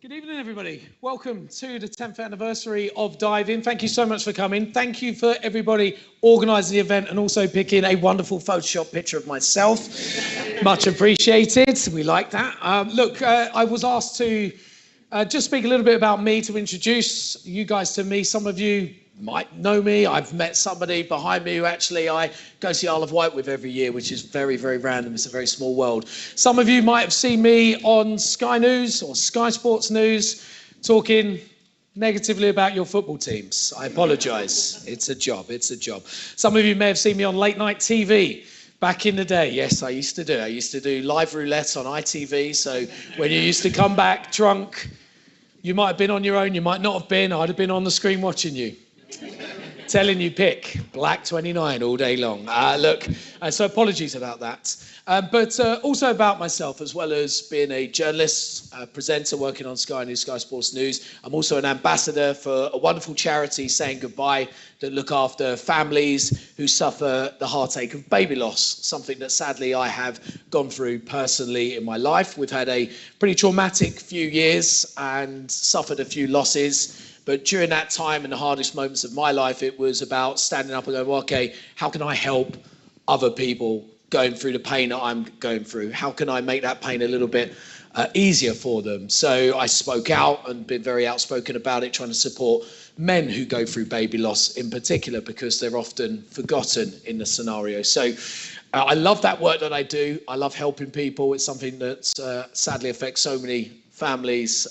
Good evening, everybody. Welcome to the 10th anniversary of Dive In. Thank you so much for coming. Thank you for everybody organising the event and also picking a wonderful Photoshop picture of myself. Much appreciated. We like that. I was asked to just speak a little bit about me, to introduce you guys to me. Some of you might know me. I've met somebody behind me who actually I go to the Isle of Wight with every year, which is very, very random. It's a very small world. Some of you might have seen me on Sky News or Sky Sports News talking negatively about your football teams. I apologise. It's a job. It's a job. Some of you may have seen me on late night TV. Back in the day, yes, I used to do live roulette on ITV. So when you used to come back drunk, you might have been on your own, you might not have been. I'd have been on the screen watching you. Telling you pick black 29 all day long. So apologies about that. But also about myself, as well as being a journalist, presenter working on Sky News, Sky Sports News. I'm also an ambassador for a wonderful charity, Saying Goodbye, that look after families who suffer the heartache of baby loss, something that sadly I have gone through personally in my life. We've had a pretty traumatic few years and suffered a few losses. But during that time and the hardest moments of my life, it was about standing up and going, well, okay, how can I help other people going through the pain that I'm going through? How can I make that pain a little bit easier for them? So I spoke out and been very outspoken about it, trying to support men who go through baby loss in particular, because they're often forgotten in the scenario. So I love that work that I do. I love helping people. It's something that sadly affects so many families,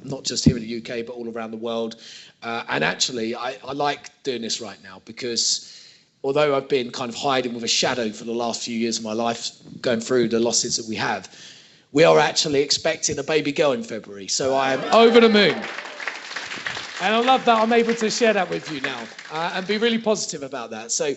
not just here in the UK, but all around the world. And actually, I like doing this right now because although I've been kind of hiding with a shadow for the last few years of my life, going through the losses that we are actually expecting a baby girl in February. So I am over the moon. And I love that I'm able to share that with you now and be really positive about that. So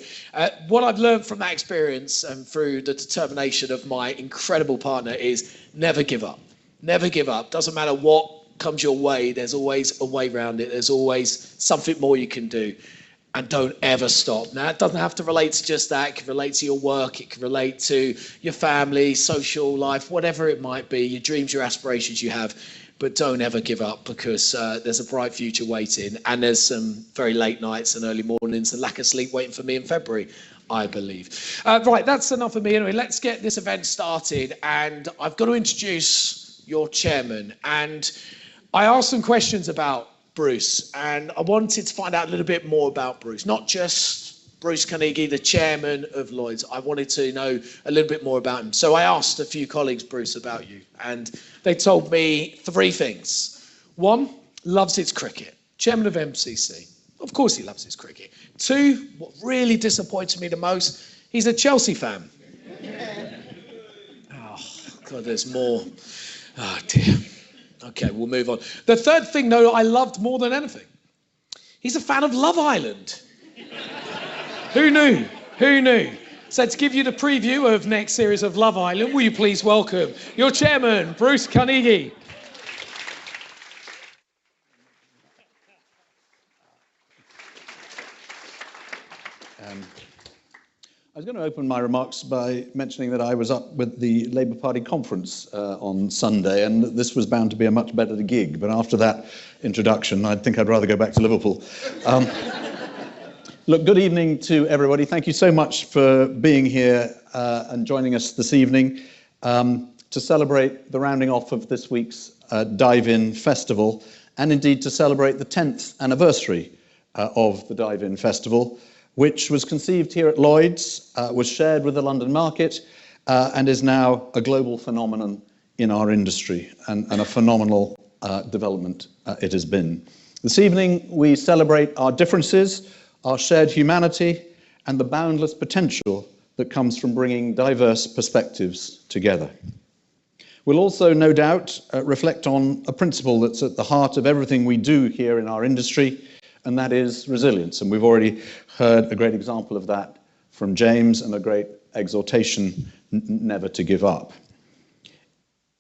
what I've learned from that experience and through the determination of my incredible partner is never give up. Never give up. Doesn't matter what comes your way, there's always a way around it. There's always something more you can do. And don't ever stop. Now, it doesn't have to relate to just that. It can relate to your work. It can relate to your family, social life, whatever it might be, your dreams, your aspirations you have. But don't ever give up, because there's a bright future waiting. And there's some very late nights and early mornings and lack of sleep waiting for me in February, I believe. Right, that's enough of me. Anyway, let's get this event started. And I've got to introduce your chairman. And I asked some questions about Bruce, and I wanted to find out a little bit more about Bruce, not just Bruce Carnegie, the chairman of Lloyd's. I wanted to know a little bit more about him. So I asked a few colleagues, Bruce, about you, and they told me three things. One, loves his cricket, chairman of MCC. Of course he loves his cricket. Two, what really disappointed me the most, he's a Chelsea fan. Oh, God, there's more. Oh, dear. Okay, we'll move on. The third thing, though, I loved more than anything. He's a fan of Love Island. Who knew? Who knew? So to give you the preview of next series of Love Island, will you please welcome your chairman, Bruce Carnegie. I was going to open my remarks by mentioning that I was up with the Labour Party conference on Sunday, and this was bound to be a much better gig. But after that introduction, I think I'd rather go back to Liverpool. Look, good evening to everybody. Thank you so much for being here and joining us this evening to celebrate the rounding off of this week's Dive In Festival, and indeed to celebrate the 10th anniversary of the Dive In Festival, which was conceived here at Lloyd's, was shared with the London market, and is now a global phenomenon in our industry, and a phenomenal development it has been. This evening, we celebrate our differences, our shared humanity, and the boundless potential that comes from bringing diverse perspectives together. We'll also, no doubt, reflect on a principle that's at the heart of everything we do here in our industry, and that is resilience. And we've already heard a great example of that from James, and a great exhortation never to give up.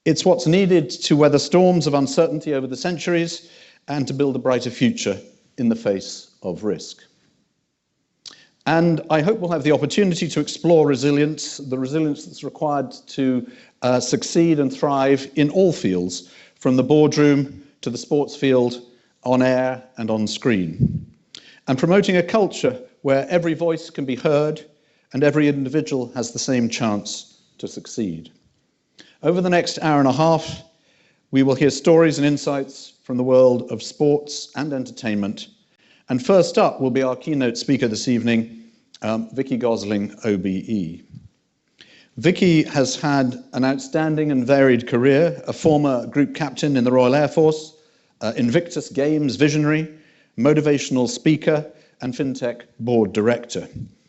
It's what's needed to weather storms of uncertainty over the centuries and to build a brighter future in the face of risk. And I hope we'll have the opportunity to explore resilience, the resilience that's required to succeed and thrive in all fields, from the boardroom to the sports field, on air and on screen, and promoting a culture where every voice can be heard and every individual has the same chance to succeed. Over the next hour and a half, we will hear stories and insights from the world of sports and entertainment. And first up will be our keynote speaker this evening, Vicky Gosling, OBE. Vicky has had an outstanding and varied career, a former group captain in the Royal Air Force, Invictus Games visionary, motivational speaker, and FinTech board director,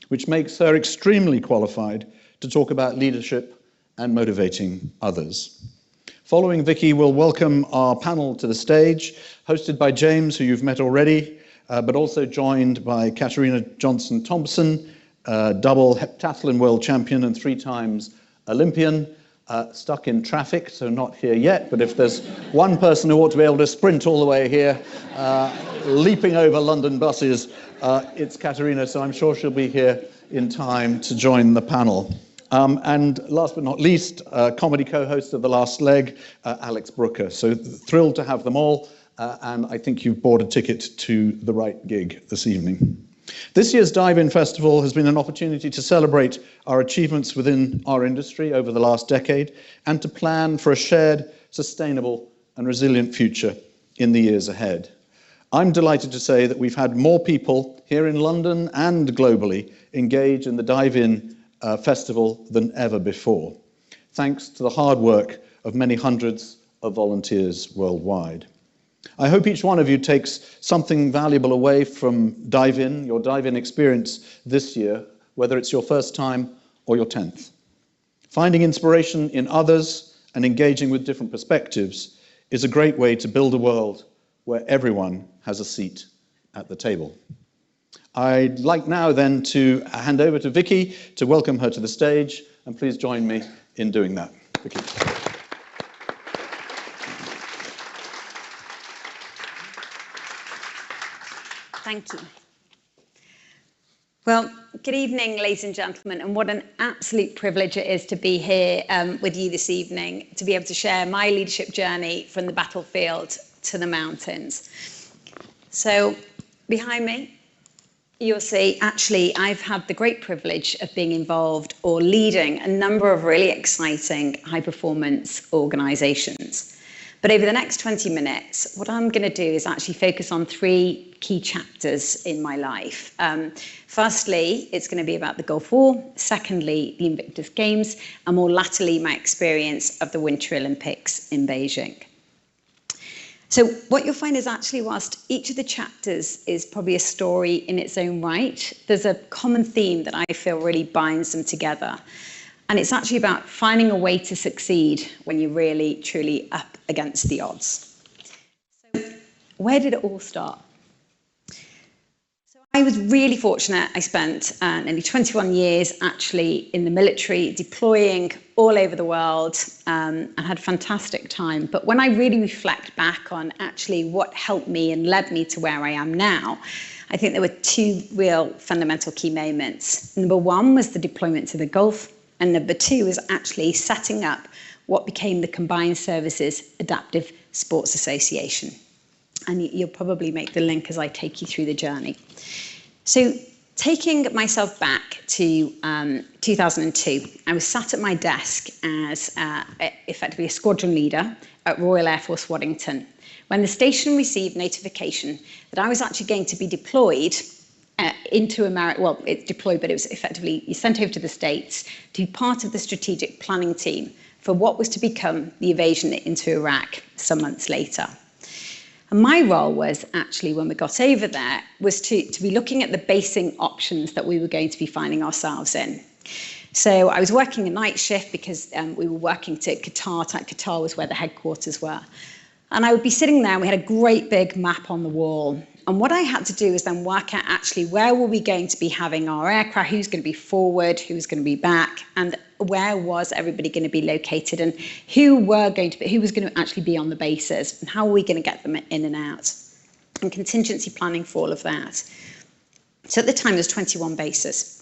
which makes her extremely qualified to talk about leadership and motivating others. Following Vicky, we'll welcome our panel to the stage, hosted by James, who you've met already, but also joined by Katarina Johnson-Thompson, double heptathlon world champion and 3 times Olympian, stuck in traffic, so not here yet, but if there's one person who ought to be able to sprint all the way here, leaping over London buses, it's Katarina, so I'm sure she'll be here in time to join the panel. And last but not least, comedy co-host of The Last Leg, Alex Brooker. So thrilled to have them all, and I think you've bought a ticket to the right gig this evening. This year's Dive-In Festival has been an opportunity to celebrate our achievements within our industry over the last decade and to plan for a shared, sustainable and resilient future in the years ahead. I'm delighted to say that we've had more people here in London and globally engage in the Dive-In Festival than ever before, thanks to the hard work of many hundreds of volunteers worldwide. I hope each one of you takes something valuable away from Dive-In, your Dive-In experience this year, whether it's your first time or your 10th. Finding inspiration in others and engaging with different perspectives is a great way to build a world where everyone has a seat at the table. I'd like now then to hand over to Vicky to welcome her to the stage, and please join me in doing that. Vicky. Thank you. Well, good evening, ladies and gentlemen, and what an absolute privilege it is to be here with you this evening, to be able to share my leadership journey from the battlefield to the mountains. So behind me, you'll see, actually, I've had the great privilege of being involved or leading a number of really exciting high-performance organizations. But over the next 20 minutes, what I'm going to do is actually focus on 3 key chapters in my life. Firstly, it's going to be about the Gulf War. Secondly, the Invictus Games. And more latterly, my experience of the Winter Olympics in Beijing. So what you'll find is actually, whilst each of the chapters is probably a story in its own right, there's a common theme that I feel really binds them together. And it's actually about finding a way to succeed when you're really, truly up against the odds. So where did it all start? So I was really fortunate. I spent nearly 21 years actually in the military, deploying all over the world, and had a fantastic time. But when I really reflect back on actually what helped me and led me to where I am now, I think there were 2 real fundamental key moments. Number 1 was the deployment to the Gulf. And number 2 is actually setting up what became the Combined Services Adaptive Sports Association. And you'll probably make the link as I take you through the journey. So taking myself back to 2002, I was sat at my desk as effectively a squadron leader at Royal Air Force Waddington, when the station received notification that I was actually going to be deployed into America. Well, it's deployed, but it was effectively sent over to the States to be part of the strategic planning team for what was to become the invasion into Iraq some months later. And my role was actually, when we got over there, was to be looking at the basing options that we were going to be finding ourselves in. So I was working a night shift because we were working to Qatar. Qatar was where the headquarters were. And I would be sitting there, and we had a great big map on the wall. And what I had to do is then work out actually where were we going to be having our aircraft, who's going to be forward, who's going to be back, and where was everybody going to be located, and who was going to actually be on the bases, and how are we going to get them in and out, and contingency planning for all of that. So at the time, there's 21 bases.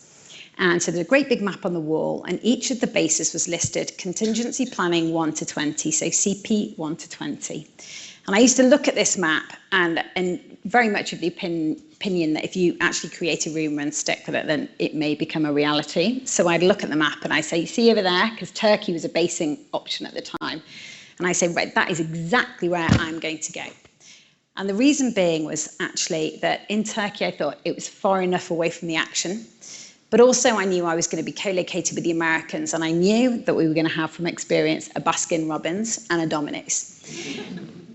And so there's a great big map on the wall, and each of the bases was listed contingency planning 1 to 20, so CP 1 to 20. And I used to look at this map and very much of the opinion that if you actually create a rumour and stick with it, then it may become a reality. So I'd look at the map and I say, you see over there, because Turkey was a basing option at the time. And I say, right, that is exactly where I'm going to go. And the reason being was actually that in Turkey, I thought it was far enough away from the action. But also I knew I was going to be co-located with the Americans, and I knew that we were going to have from experience a Baskin-Robbins and a Domino's.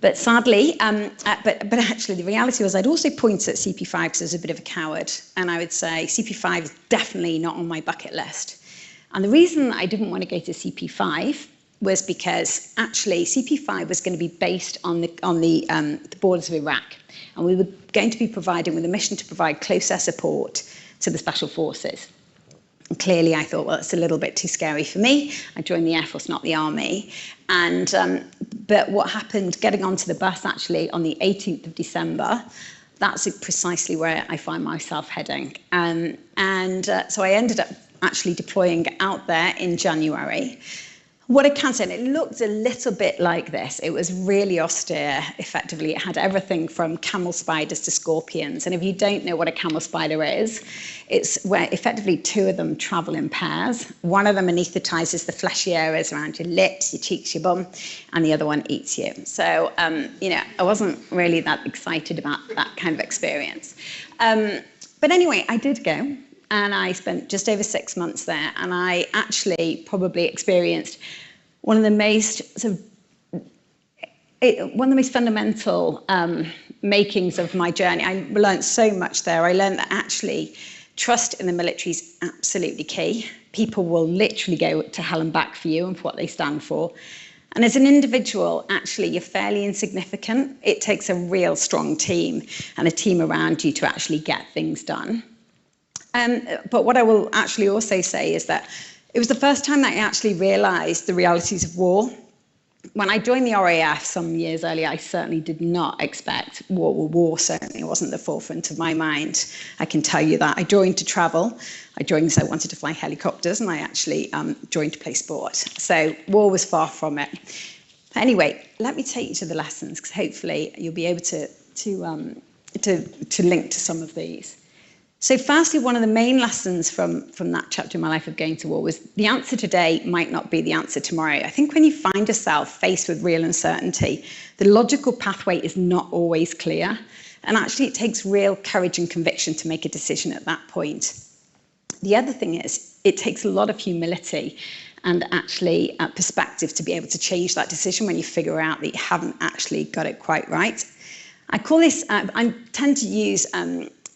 But sadly, but actually the reality was I'd also point at CP5 because I was a bit of a coward, and I would say CP5 is definitely not on my bucket list. And the reason I didn't want to go to CP5 was because actually CP5 was going to be based on the borders of Iraq, and we were going to be providing with a mission to provide close air support to the Special Forces. And clearly I thought, well, it's a little bit too scary for me. I joined the Air Force, not the Army. And but what happened, getting onto the bus actually on the 18th of December, that's precisely where I find myself heading. So I ended up actually deploying out there in January. What I can say, and it looked a little bit like this. It was really austere, effectively. It had everything from camel spiders to scorpions. And if you don't know what a camel spider is, it's where effectively two of them travel in pairs. One of them anaesthetizes the fleshy areas around your lips, your cheeks, your bum, and the other one eats you. So, I wasn't really that excited about that kind of experience. But anyway, I did go. And I spent just over 6 months there, and I actually probably experienced one of the most fundamental makings of my journey. I learned so much there. I learned that actually trust in the military is absolutely key. People will literally go to hell and back for you and for what they stand for. And as an individual, actually, you're fairly insignificant. It takes a real strong team and a team around you to actually get things done. But what I will actually also say is that it was the first time that I actually realised the realities of war. When I joined the RAF some years earlier, I certainly did not expect war. War certainly wasn't the forefront of my mind. I can tell you that. I joined to travel. I joined because I wanted to fly helicopters, and I actually joined to play sport. So war was far from it. Anyway, let me take you to the lessons, because hopefully you'll be able to link to some of these. So firstly, one of the main lessons from that chapter in my life of going to war was the answer today might not be the answer tomorrow. I think when you find yourself faced with real uncertainty, the logical pathway is not always clear. And actually, it takes real courage and conviction to make a decision at that point. The other thing is, it takes a lot of humility and actually perspective to be able to change that decision when you figure out that you haven't actually got it quite right. I call this, I tend to use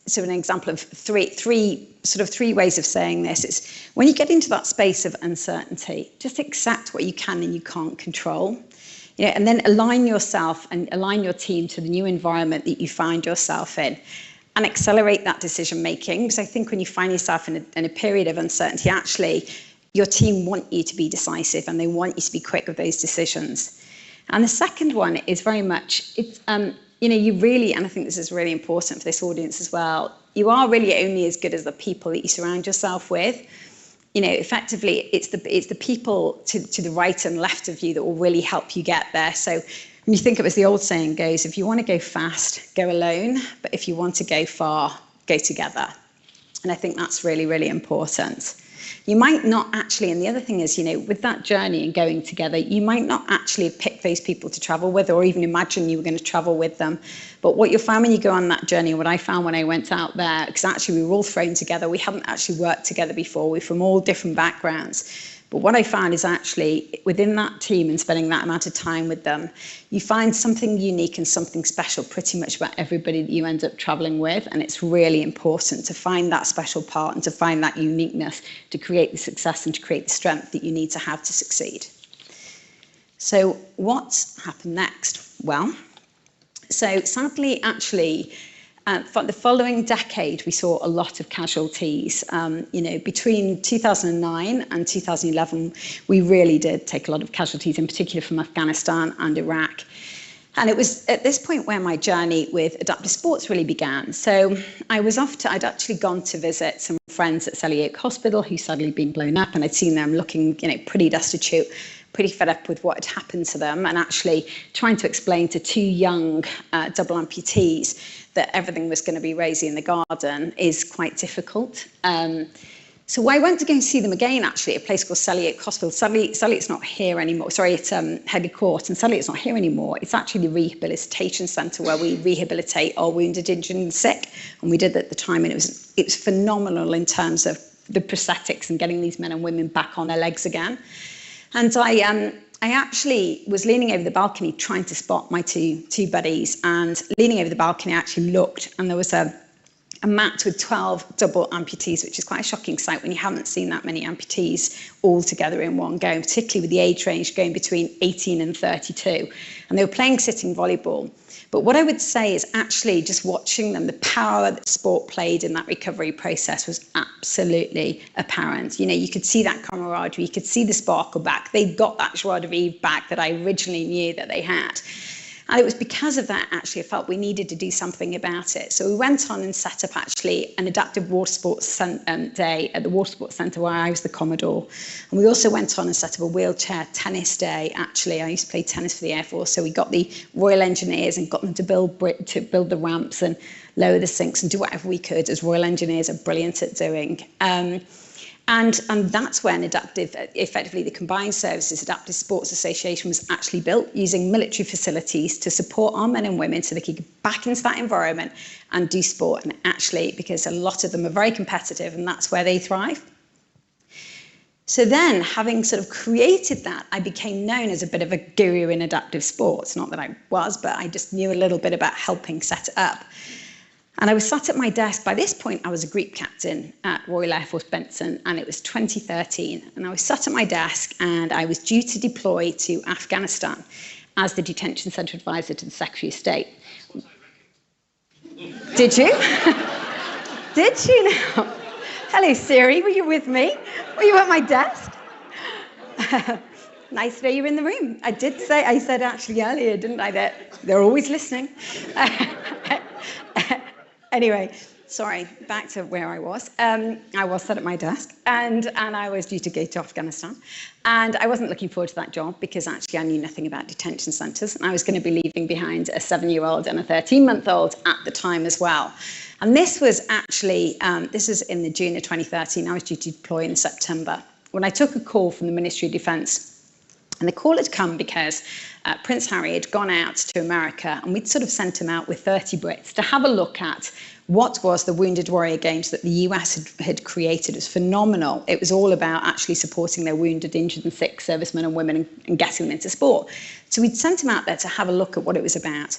so an example of three ways of saying this is when you get into that space of uncertainty, just accept what you can and you can't control, and then align yourself and align your team to the new environment that you find yourself in, and accelerate that decision making. Because I think when you find yourself in a period of uncertainty, actually your team want you to be decisive and they want you to be quick with those decisions. And the second one is very much you really, and I think this is really important for this audience as well, you are really only as good as the people that you surround yourself with. Effectively, it's the people to the right and left of you that will really help you get there. So when you think of it, as the old saying goes, if you want to go fast, go alone. But if you want to go far, go together. And I think that's really, really important. You might not actually, and the other thing is, with that journey and going together, you might not actually have picked those people to travel with or even imagine you were going to travel with them. But what you'll find when you go on that journey, what I found when I went out there, because actually we were all thrown together, we haven't actually worked together before, we're from all different backgrounds. But what I found is actually within that team and spending that amount of time with them, you find something unique and something special pretty much about everybody that you end up traveling with. And it's really important to find that special part and to find that uniqueness to create the success and to create the strength that you need to have to succeed. So what's happened next? Well, so sadly, actually, for the following decade, we saw a lot of casualties. Between 2009 and 2011, we really did take a lot of casualties, in particular from Afghanistan and Iraq. And it was at this point where my journey with adaptive sports really began. So I'd actually gone to visit some friends at Selly Oak Hospital who'd suddenly been blown up, and I'd seen them looking, pretty destitute. pretty fed up with what had happened to them, and actually trying to explain to two young double amputees that everything was going to be rosy in the garden is quite difficult. So I went to go and see them again, actually, at a place called Selly Hospital. Selly, it's not here anymore. Sorry, it's Headley Court, and Selly, it's not here anymore. It's actually the rehabilitation centre where we rehabilitate our wounded, injured and sick. And we did at the time, and it was phenomenal in terms of the prosthetics and getting these men and women back on their legs again. And I actually was leaning over the balcony trying to spot my two buddies, and leaning over the balcony, I actually looked, and there was a mat with 12 double amputees, which is quite a shocking sight when you haven't seen that many amputees all together in one go, particularly with the age range going between 18 and 32. And they were playing sitting volleyball. But what I would say is actually just watching them, the power that sport played in that recovery process was absolutely apparent. You know, you could see that camaraderie, you could see the sparkle back. They'd got that joie de vivre back that I originally knew that they had. And it was because of that, actually, I felt we needed to do something about it. So we went on and set up, actually, an adaptive water sports day at the Water Sports Centre where I was the Commodore. And we also went on and set up a wheelchair tennis day, actually. I used to play tennis for the Air Force, so we got the Royal Engineers and got them to build the ramps and lower the sinks and do whatever we could, as Royal Engineers are brilliant at doing. And that's when effectively the Combined Services Adaptive Sports Association was actually built using military facilities to support our men and women so they could get back into that environment and do sport. And actually, because a lot of them are very competitive and that's where they thrive. So then, having sort of created that, I became known as a bit of a guru in adaptive sports. Not that I was, but I just knew a little bit about helping set it up. And I was sat at my desk. By this point, I was a group captain at Royal Air Force Benson, and it was 2013. And I was sat at my desk, and I was due to deploy to Afghanistan as the detention centre advisor to the Secretary of State. Did you? Did you now? Hello, Siri, were you with me? Were you at my desk? Nice to know you're in the room. I said actually earlier, didn't I, that they're always listening. Anyway, sorry, back to where I was. I was sat at my desk, and I was due to go to Afghanistan. And I wasn't looking forward to that job because actually I knew nothing about detention centres, and I was going to be leaving behind a 7-year-old and a 13-month-old at the time as well. And this was actually, this was in the June of 2013. I was due to deploy in September, when I took a call from the Ministry of Defence. And the call had come because Prince Harry had gone out to America, and we'd sort of sent him out with 30 Brits to have a look at what was the Wounded Warrior Games that the US had created. It was phenomenal. It was all about actually supporting their wounded, injured and sick servicemen and women and getting them into sport. So we'd sent him out there to have a look at what it was about.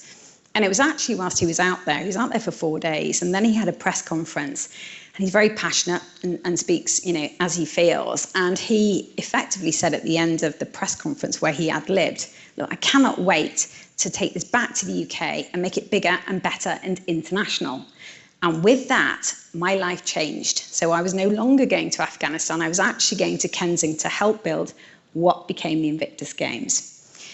And it was actually whilst he was out there for 4 days, and then he had a press conference. And he's very passionate and speaks, you know, as he feels. And he effectively said at the end of the press conference where he ad-libbed, look, I cannot wait to take this back to the UK and make it bigger and better and international. And with that, my life changed. So I was no longer going to Afghanistan. I was actually going to Kensington to help build what became the Invictus Games.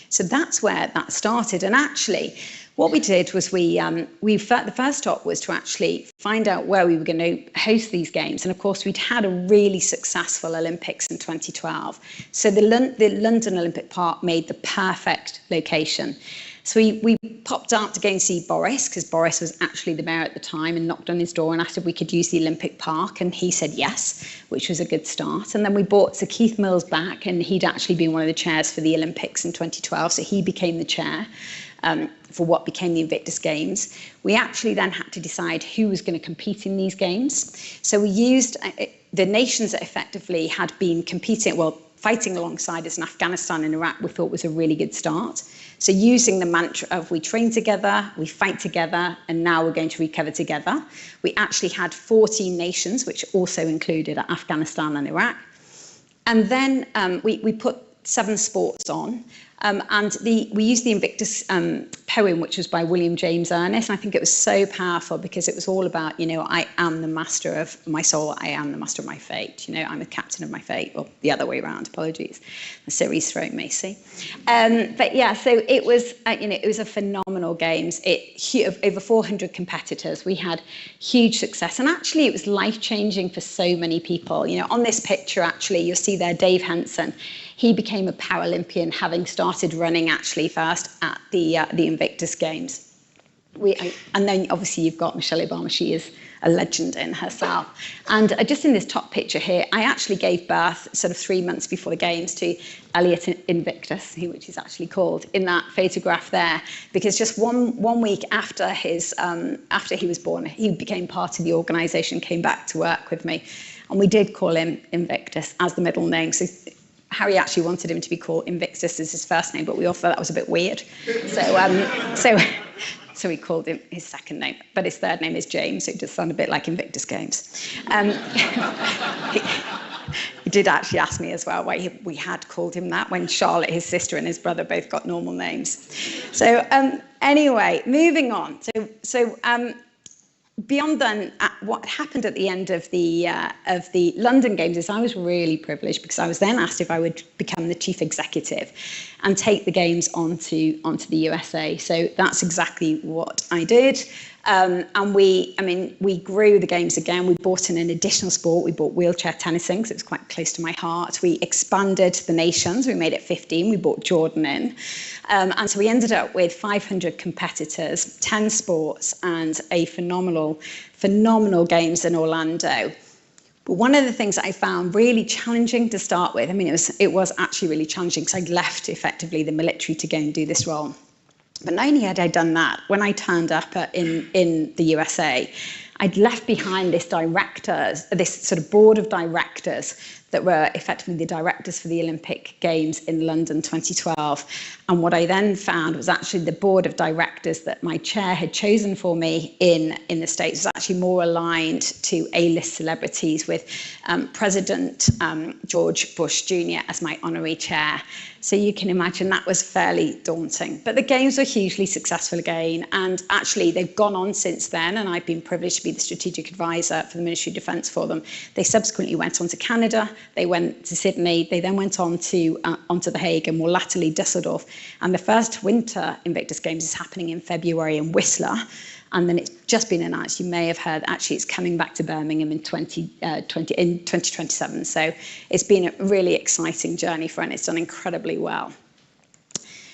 So that's where that started. And actually, what we did was the first stop was to actually find out where we were going to host these games. And of course, we'd had a really successful Olympics in 2012. So the London Olympic Park made the perfect location. So we popped out to go and see Boris, because Boris was actually the mayor at the time, and knocked on his door and asked if we could use the Olympic Park. And he said yes, which was a good start. And then we brought Sir Keith Mills back, and he'd actually been one of the chairs for the Olympics in 2012. So he became the chair for what became the Invictus Games. We actually then had to decide who was going to compete in these games. So we used the nations that effectively had been fighting alongside us in Afghanistan and Iraq, we thought was a really good start. So using the mantra of we train together, we fight together, and now we're going to recover together. We actually had 14 nations, which also included Afghanistan and Iraq. And then we put 7 sports on. And we used the Invictus poem, which was by William James Ernest. And I think it was so powerful because it was all about, you know, I am the master of my soul. I am the master of my fate. You know, I'm the captain of my fate. Or the other way around, apologies. The series thrown me, see. But yeah, so it was, it was a phenomenal games. Over 400 competitors. We had huge success. And actually, it was life-changing for so many people. You know, on this picture, actually, you'll see there Dave Henson. he became a Paralympian, having started running actually first at the Invictus Games. And then obviously you've got Michelle Obama. She is a legend in herself. And just in this top picture here, I actually gave birth sort of 3 months before the games to Elliot Invictus, which is actually called, in that photograph there, because just one week after after he was born, he became part of the organisation, came back to work with me, and we did call him Invictus as the middle name. So Harry actually wanted him to be called Invictus as his first name, but we all thought that was a bit weird. So we called him his second name, but his third name is James, so it does sound a bit like Invictus Games. He did actually ask me as well why we had called him that when Charlotte, his sister, and his brother both got normal names. So anyway, moving on. So beyond then, what happened at the end of the London Games is I was really privileged because I was then asked if I would become the chief executive and take the games onto the USA. So that's exactly what I did. And we grew the games again. We brought in an additional sport. We brought wheelchair tennising because it was quite close to my heart. We expanded the nations. We made it 15. We brought Jordan in. And so we ended up with 500 competitors, 10 sports, and a phenomenal games in Orlando. But one of the things that I found really challenging to start with, it was actually really challenging because I'd left effectively the military to go and do this role. But not only had I done that, when I turned up in the USA, I'd left behind this sort of board of directors that were effectively the directors for the Olympic Games in London 2012. And what I then found was actually the board of directors that my chair had chosen for me in the States was actually more aligned to A-list celebrities, with President George Bush Jr. as my honorary chair. So you can imagine that was fairly daunting. But the games were hugely successful again. And actually, they've gone on since then. And I've been privileged to be the strategic advisor for the Ministry of Defence for them. They subsequently went on to Canada. They went to Sydney. They then went on to The Hague and more latterly Dusseldorf. And the first Winter Invictus Games is happening in February in Whistler. And then it's just been announced, you may have heard, actually it's coming back to Birmingham in 2027. So it's been a really exciting journey for it, and it's done incredibly well.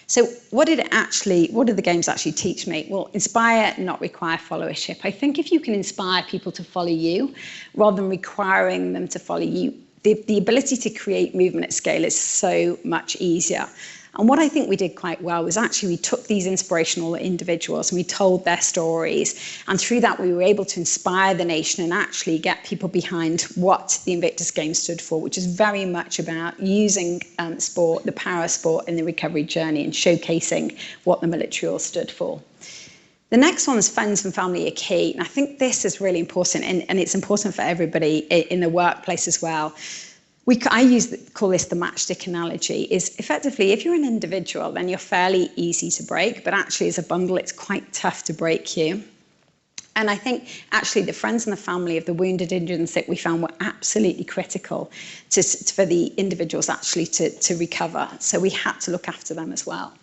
So what did the games actually teach me? Well, inspire, not require followership. I think if you can inspire people to follow you, rather than requiring them to follow you, the ability to create movement at scale is so much easier. And what I think we did quite well was actually we took these inspirational individuals and we told their stories. And through that, we were able to inspire the nation and actually get people behind what the Invictus Games stood for, which is very much about using sport, the power of sport in the recovery journey, and showcasing what the military all stood for. The next one is friends and family are key. And I think this is really important, and it's important for everybody in the workplace as well. I call this the matchstick analogy, is effectively if you're an individual, then you're fairly easy to break, but actually as a bundle, it's quite tough to break you. And I think actually the friends and the family of the wounded, injured and sick we found were absolutely critical for the individuals actually to recover. So we had to look after them as well.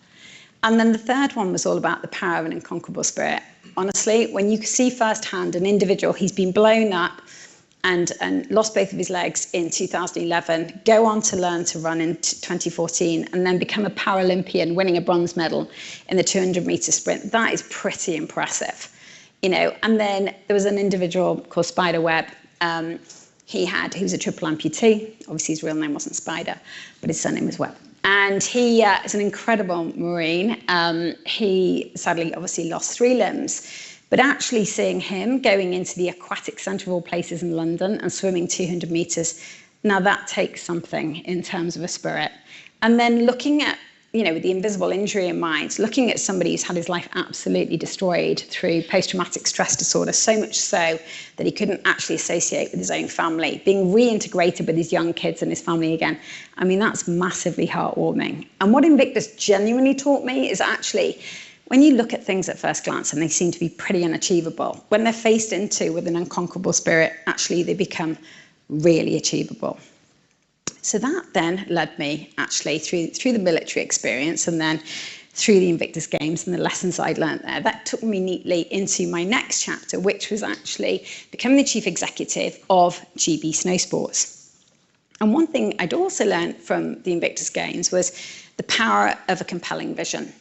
And then the third one was all about the power of an unconquerable spirit. Honestly, when you see firsthand an individual, he's been blown up, and lost both of his legs in 2011, go on to learn to run in 2014, and then become a Paralympian, winning a bronze medal in the 200-meter sprint. That is pretty impressive, And then there was an individual called Spider Webb. He was a triple amputee. Obviously, his real name wasn't Spider, but his surname was Webb. And he is an incredible Marine. He sadly, obviously, lost 3 limbs. But actually seeing him going into the aquatic centre of all places in London and swimming 200 metres, now that takes something in terms of a spirit. And then looking at, with the invisible injury in mind, looking at somebody who's had his life absolutely destroyed through post-traumatic stress disorder, so much so that he couldn't actually associate with his own family, being reintegrated with his young kids and his family again. That's massively heartwarming. And what Invictus genuinely taught me is actually, when you look at things at first glance and they seem to be pretty unachievable, when they're faced into with an unconquerable spirit, actually they become really achievable. So that then led me actually through the military experience and then through the Invictus Games and the lessons I'd learned there. That took me neatly into my next chapter, which was actually becoming the chief executive of GB Snow Sports. And one thing I'd also learned from the Invictus Games was the power of a compelling vision.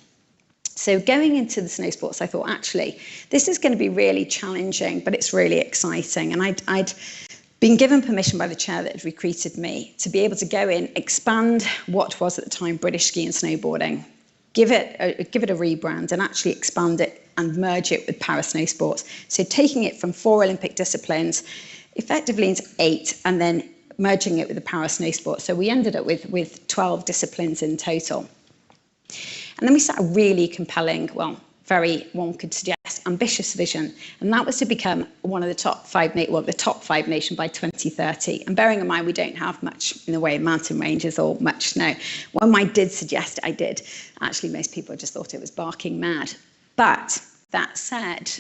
So going into the snow sports, I thought, actually, this is going to be really challenging, but it's really exciting. And I'd been given permission by the chair that had recruited me to be able to go in, expand what was at the time British ski and snowboarding, give it a rebrand, and actually expand it and merge it with para snow sports. So taking it from 4 Olympic disciplines effectively into 8, and then merging it with the para snow sports. So we ended up with 12 disciplines in total. And then we set a really compelling, well, very, one could suggest, ambitious vision. And that was to become one of the top 5 nation by 2030. And bearing in mind, we don't have much in the way of mountain ranges or much snow. One I did suggest I did. Actually, most people just thought it was barking mad. But that said,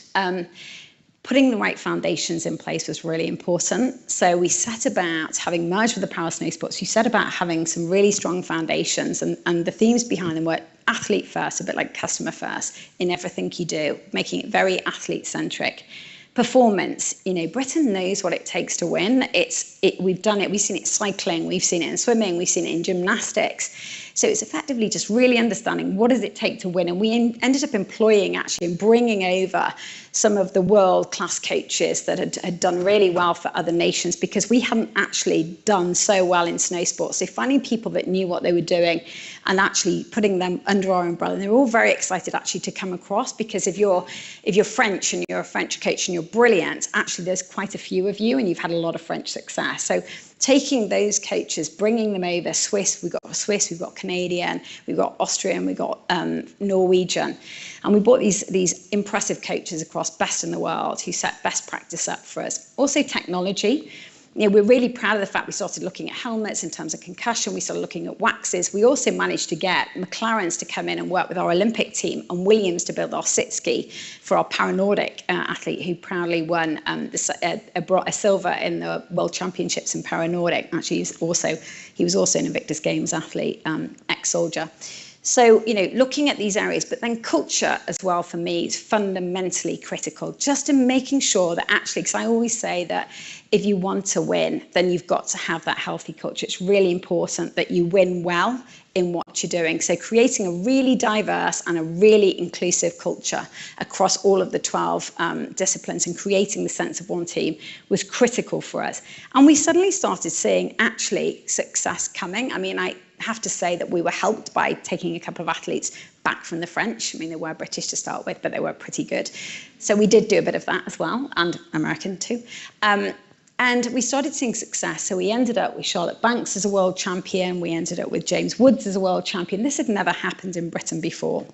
putting the right foundations in place was really important. So we set about, having merged with the para snow sports, we set about having some really strong foundations, and the themes behind them were athlete first, a bit like customer first in everything you do, making it very athlete centric. Performance, Britain knows what it takes to win. We've done it. We've seen it in cycling. We've seen it in swimming. We've seen it in gymnastics. So it's effectively just really understanding what does it take to win. And we ended up employing, actually, and bringing over some of the world-class coaches that had done really well for other nations, because we hadn't actually done so well in snow sports. So finding people that knew what they were doing and actually putting them under our umbrella. And they were all very excited actually to come across, because if you're French and you're a French coach and you're brilliant, actually there's quite a few of you and you've had a lot of French success. So taking those coaches, bringing them over, we've got Canadian, we've got Austrian, we've got Norwegian. And we brought these impressive coaches across, best in the world, who set best practice up for us. Also technology. We're really proud of the fact we started looking at helmets in terms of concussion. We started looking at waxes. We also managed to get McLaren's to come in and work with our Olympic team, and Williams to build our sit ski for our Paranordic athlete, who proudly won a silver in the World Championships in Paranordic. Actually, he was also an Invictus Games athlete, ex-soldier. So, looking at these areas, but then culture as well, for me, is fundamentally critical, just in making sure that actually, because I always say that if you want to win, then you've got to have that healthy culture. It's really important that you win well in what you're doing. So creating a really diverse and a really inclusive culture across all of the 12 disciplines, and creating the sense of one team was critical for us. And we suddenly started seeing actually success coming. I have to say that we were helped by taking a couple of athletes back from the French. They were British to start with, but they were pretty good. So we did do a bit of that as well, and American too. And we started seeing success. So we ended up with Charlotte Banks as a world champion. We ended up with James Woods as a world champion. This had never happened in Britain before.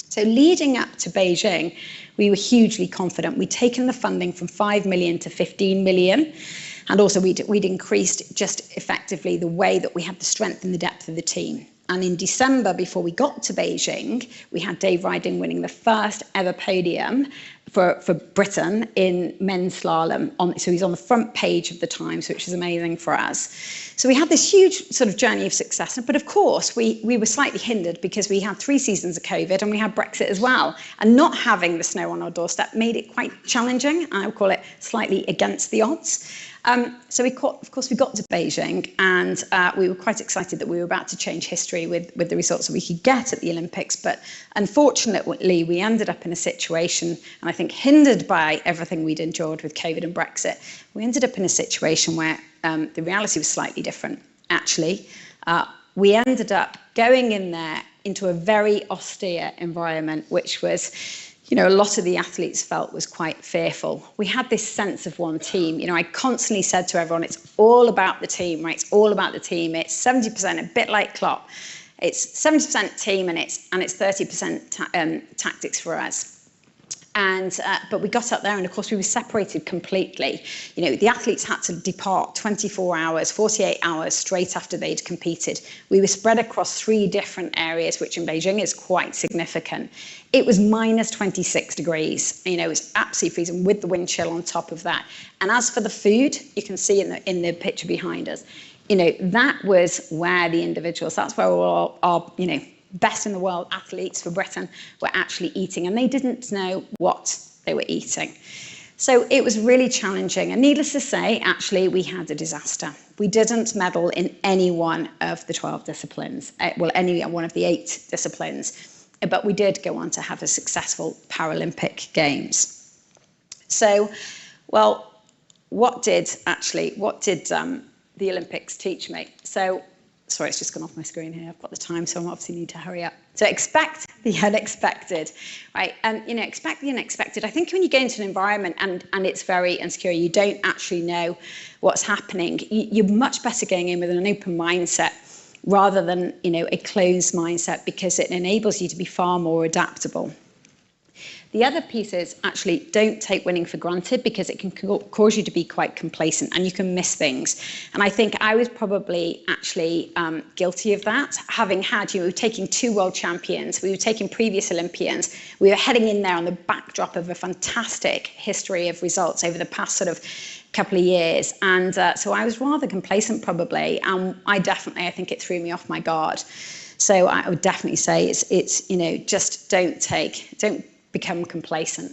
So leading up to Beijing, we were hugely confident. We'd taken the funding from 5 million to 15 million. And also we'd increased just effectively the way that we had the strength and the depth of the team. And in December, before we got to Beijing, we had Dave Riding winning the first ever podium for Britain in men's slalom. So he's on the front page of the Times, which is amazing for us. So we had this huge sort of journey of success. But of course, we were slightly hindered because we had 3 seasons of COVID and we had Brexit as well. And not having the snow on our doorstep made it quite challenging. I would call it slightly against the odds. So of course, we got to Beijing, and we were quite excited that we were about to change history with the results that we could get at the Olympics. But unfortunately, we ended up in a situation, and I think hindered by everything we'd endured with COVID and Brexit, we ended up in a situation where the reality was slightly different, actually. We ended up going in there into a very austere environment, which was, a lot of the athletes felt was quite fearful. We had this sense of one team. I constantly said to everyone, it's all about the team, right? It's all about the team. It's 70%, a bit like Klopp. It's 70% team and it's 30% tactics for us. But we got up there, and of course we were separated completely. The athletes had to depart 24 hours, 48 hours straight after they'd competed. We were spread across 3 different areas, which in Beijing is quite significant. It was minus 26 degrees. It was absolutely freezing with the wind chill on top of that. And as for the food, you can see in the picture behind us, that was where the individuals, that's where all our best in the world athletes for Britain were actually eating, and they didn't know what they were eating. So it was really challenging. And needless to say, actually, we had a disaster. We didn't medal in any one of the 12 disciplines, well, any one of the 8 disciplines, but we did go on to have a successful Paralympic Games. So, well, what did the Olympics teach me? So, sorry, it's just gone off my screen here. I've got the time, so I obviously need to hurry up. So expect the unexpected, right? And, expect the unexpected. I think when you go into an environment and it's very insecure, you don't actually know what's happening, you're much better going in with an open mindset rather than, a closed mindset, because it enables you to be far more adaptable. The other piece is actually don't take winning for granted, because it can cause you to be quite complacent and you can miss things. And I think I was probably actually guilty of that, having had, we were taking 2 world champions, we were taking previous Olympians, we were heading in there on the backdrop of a fantastic history of results over the past sort of couple of years. And so I was rather complacent probably. I think it threw me off my guard. So I would definitely say it's just don't become complacent.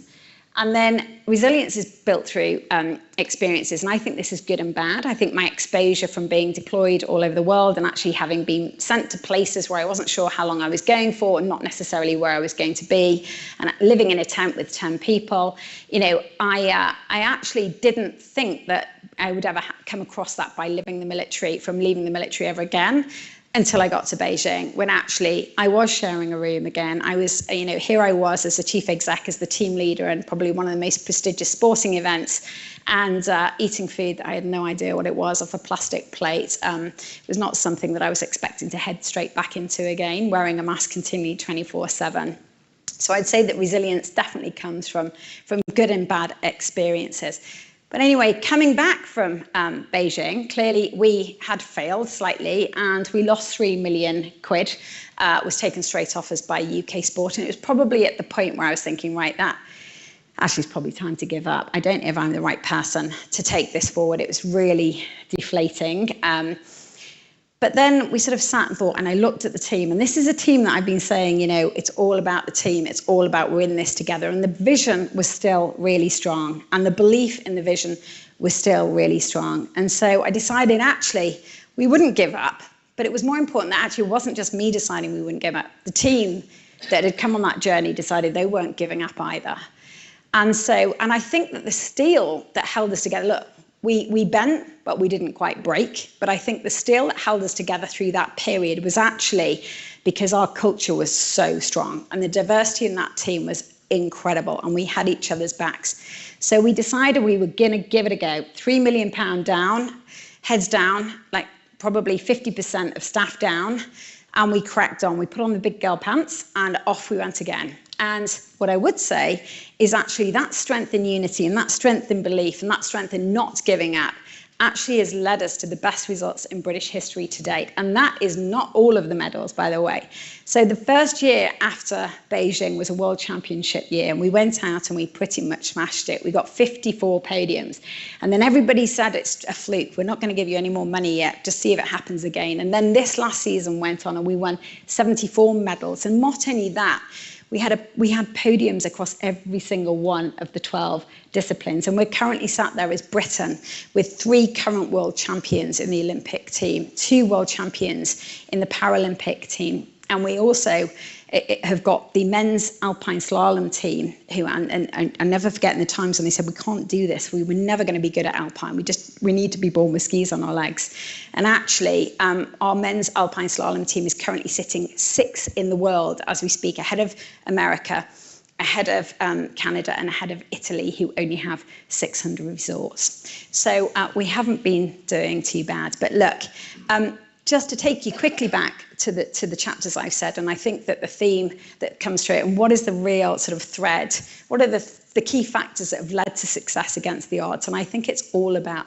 And then resilience is built through experiences. And I think this is good and bad. I think my exposure from being deployed all over the world and actually having been sent to places where I wasn't sure how long I was going for and not necessarily where I was going to be, and living in a tent with 10 people, I actually didn't think that I would ever come across that by leaving the military ever again. Until I got to Beijing, when actually I was sharing a room again. I was, here I was as the chief exec, as the team leader, and probably one of the most prestigious sporting events, and eating food that I had no idea what it was off a plastic plate. It was not something that I was expecting to head straight back into again, wearing a mask continually 24/7. So I'd say that resilience definitely comes from good and bad experiences. But anyway, coming back from Beijing, clearly we had failed slightly and we lost 3 million quid, was taken straight off us by UK Sport. And it was probably at the point where I was thinking, right, that actually is probably time to give up. I don't know if I'm the right person to take this forward. It was really deflating. But then we sort of sat and thought, and I looked at the team, and this is a team that I've been saying, it's all about the team. It's all about we're in this together. And the vision was still really strong. And the belief in the vision was still really strong. And so I decided actually we wouldn't give up, but it was more important that actually it wasn't just me deciding we wouldn't give up. The team that had come on that journey decided they weren't giving up either. And I think that the steel that held us together, look, we bent, but we didn't quite break. But I think the steel that held us together through that period was actually because our culture was so strong and the diversity in that team was incredible and we had each other's backs. So we decided we were going to give it a go. £3 million down, heads down, like probably 50% of staff down. And we cracked on. We put on the big girl pants and off we went again. And what I would say is actually that strength in unity and that strength in belief and that strength in not giving up actually has led us to the best results in British history to date. And that is not all of the medals, by the way. So the first year after Beijing was a world championship year, and we went out and we pretty much smashed it. We got 54 podiums. And then everybody said it's a fluke. We're not going to give you any more money yet. Just see if it happens again. And then this last season went on and we won 74 medals. And not only that, we had podiums across every single one of the 12 disciplines. And we're currently sat there as Britain with 3 current world champions in the Olympic team, 2 world champions in the Paralympic team. And we also have got the men's alpine slalom team who, and I'm never forgetting the times when they said, we can't do this. We were never going to be good at alpine. We need to be born with skis on our legs. And actually, our men's alpine slalom team is currently sitting 6th in the world as we speak, ahead of America, ahead of Canada, and ahead of Italy, who only have 600 resorts. So we haven't been doing too bad. But look, just to take you quickly back to the chapters I've said, and I think that the theme that comes through it, and what is the real sort of thread, what are the key factors that have led to success against the odds? And I think it's all about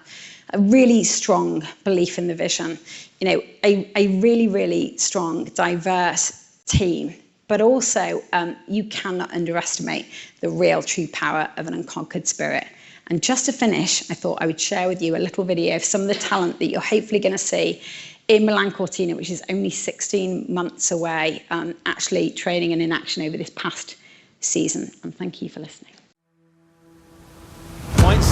a really strong belief in the vision, a really, really strong, diverse team, but also you cannot underestimate the real true power of an unconquered spirit. And just to finish, I thought I would share with you a little video of some of the talent that you're hopefully going to see in Milan Cortina, which is only 16 months away, actually training and in action over this past season. And thank you for listening.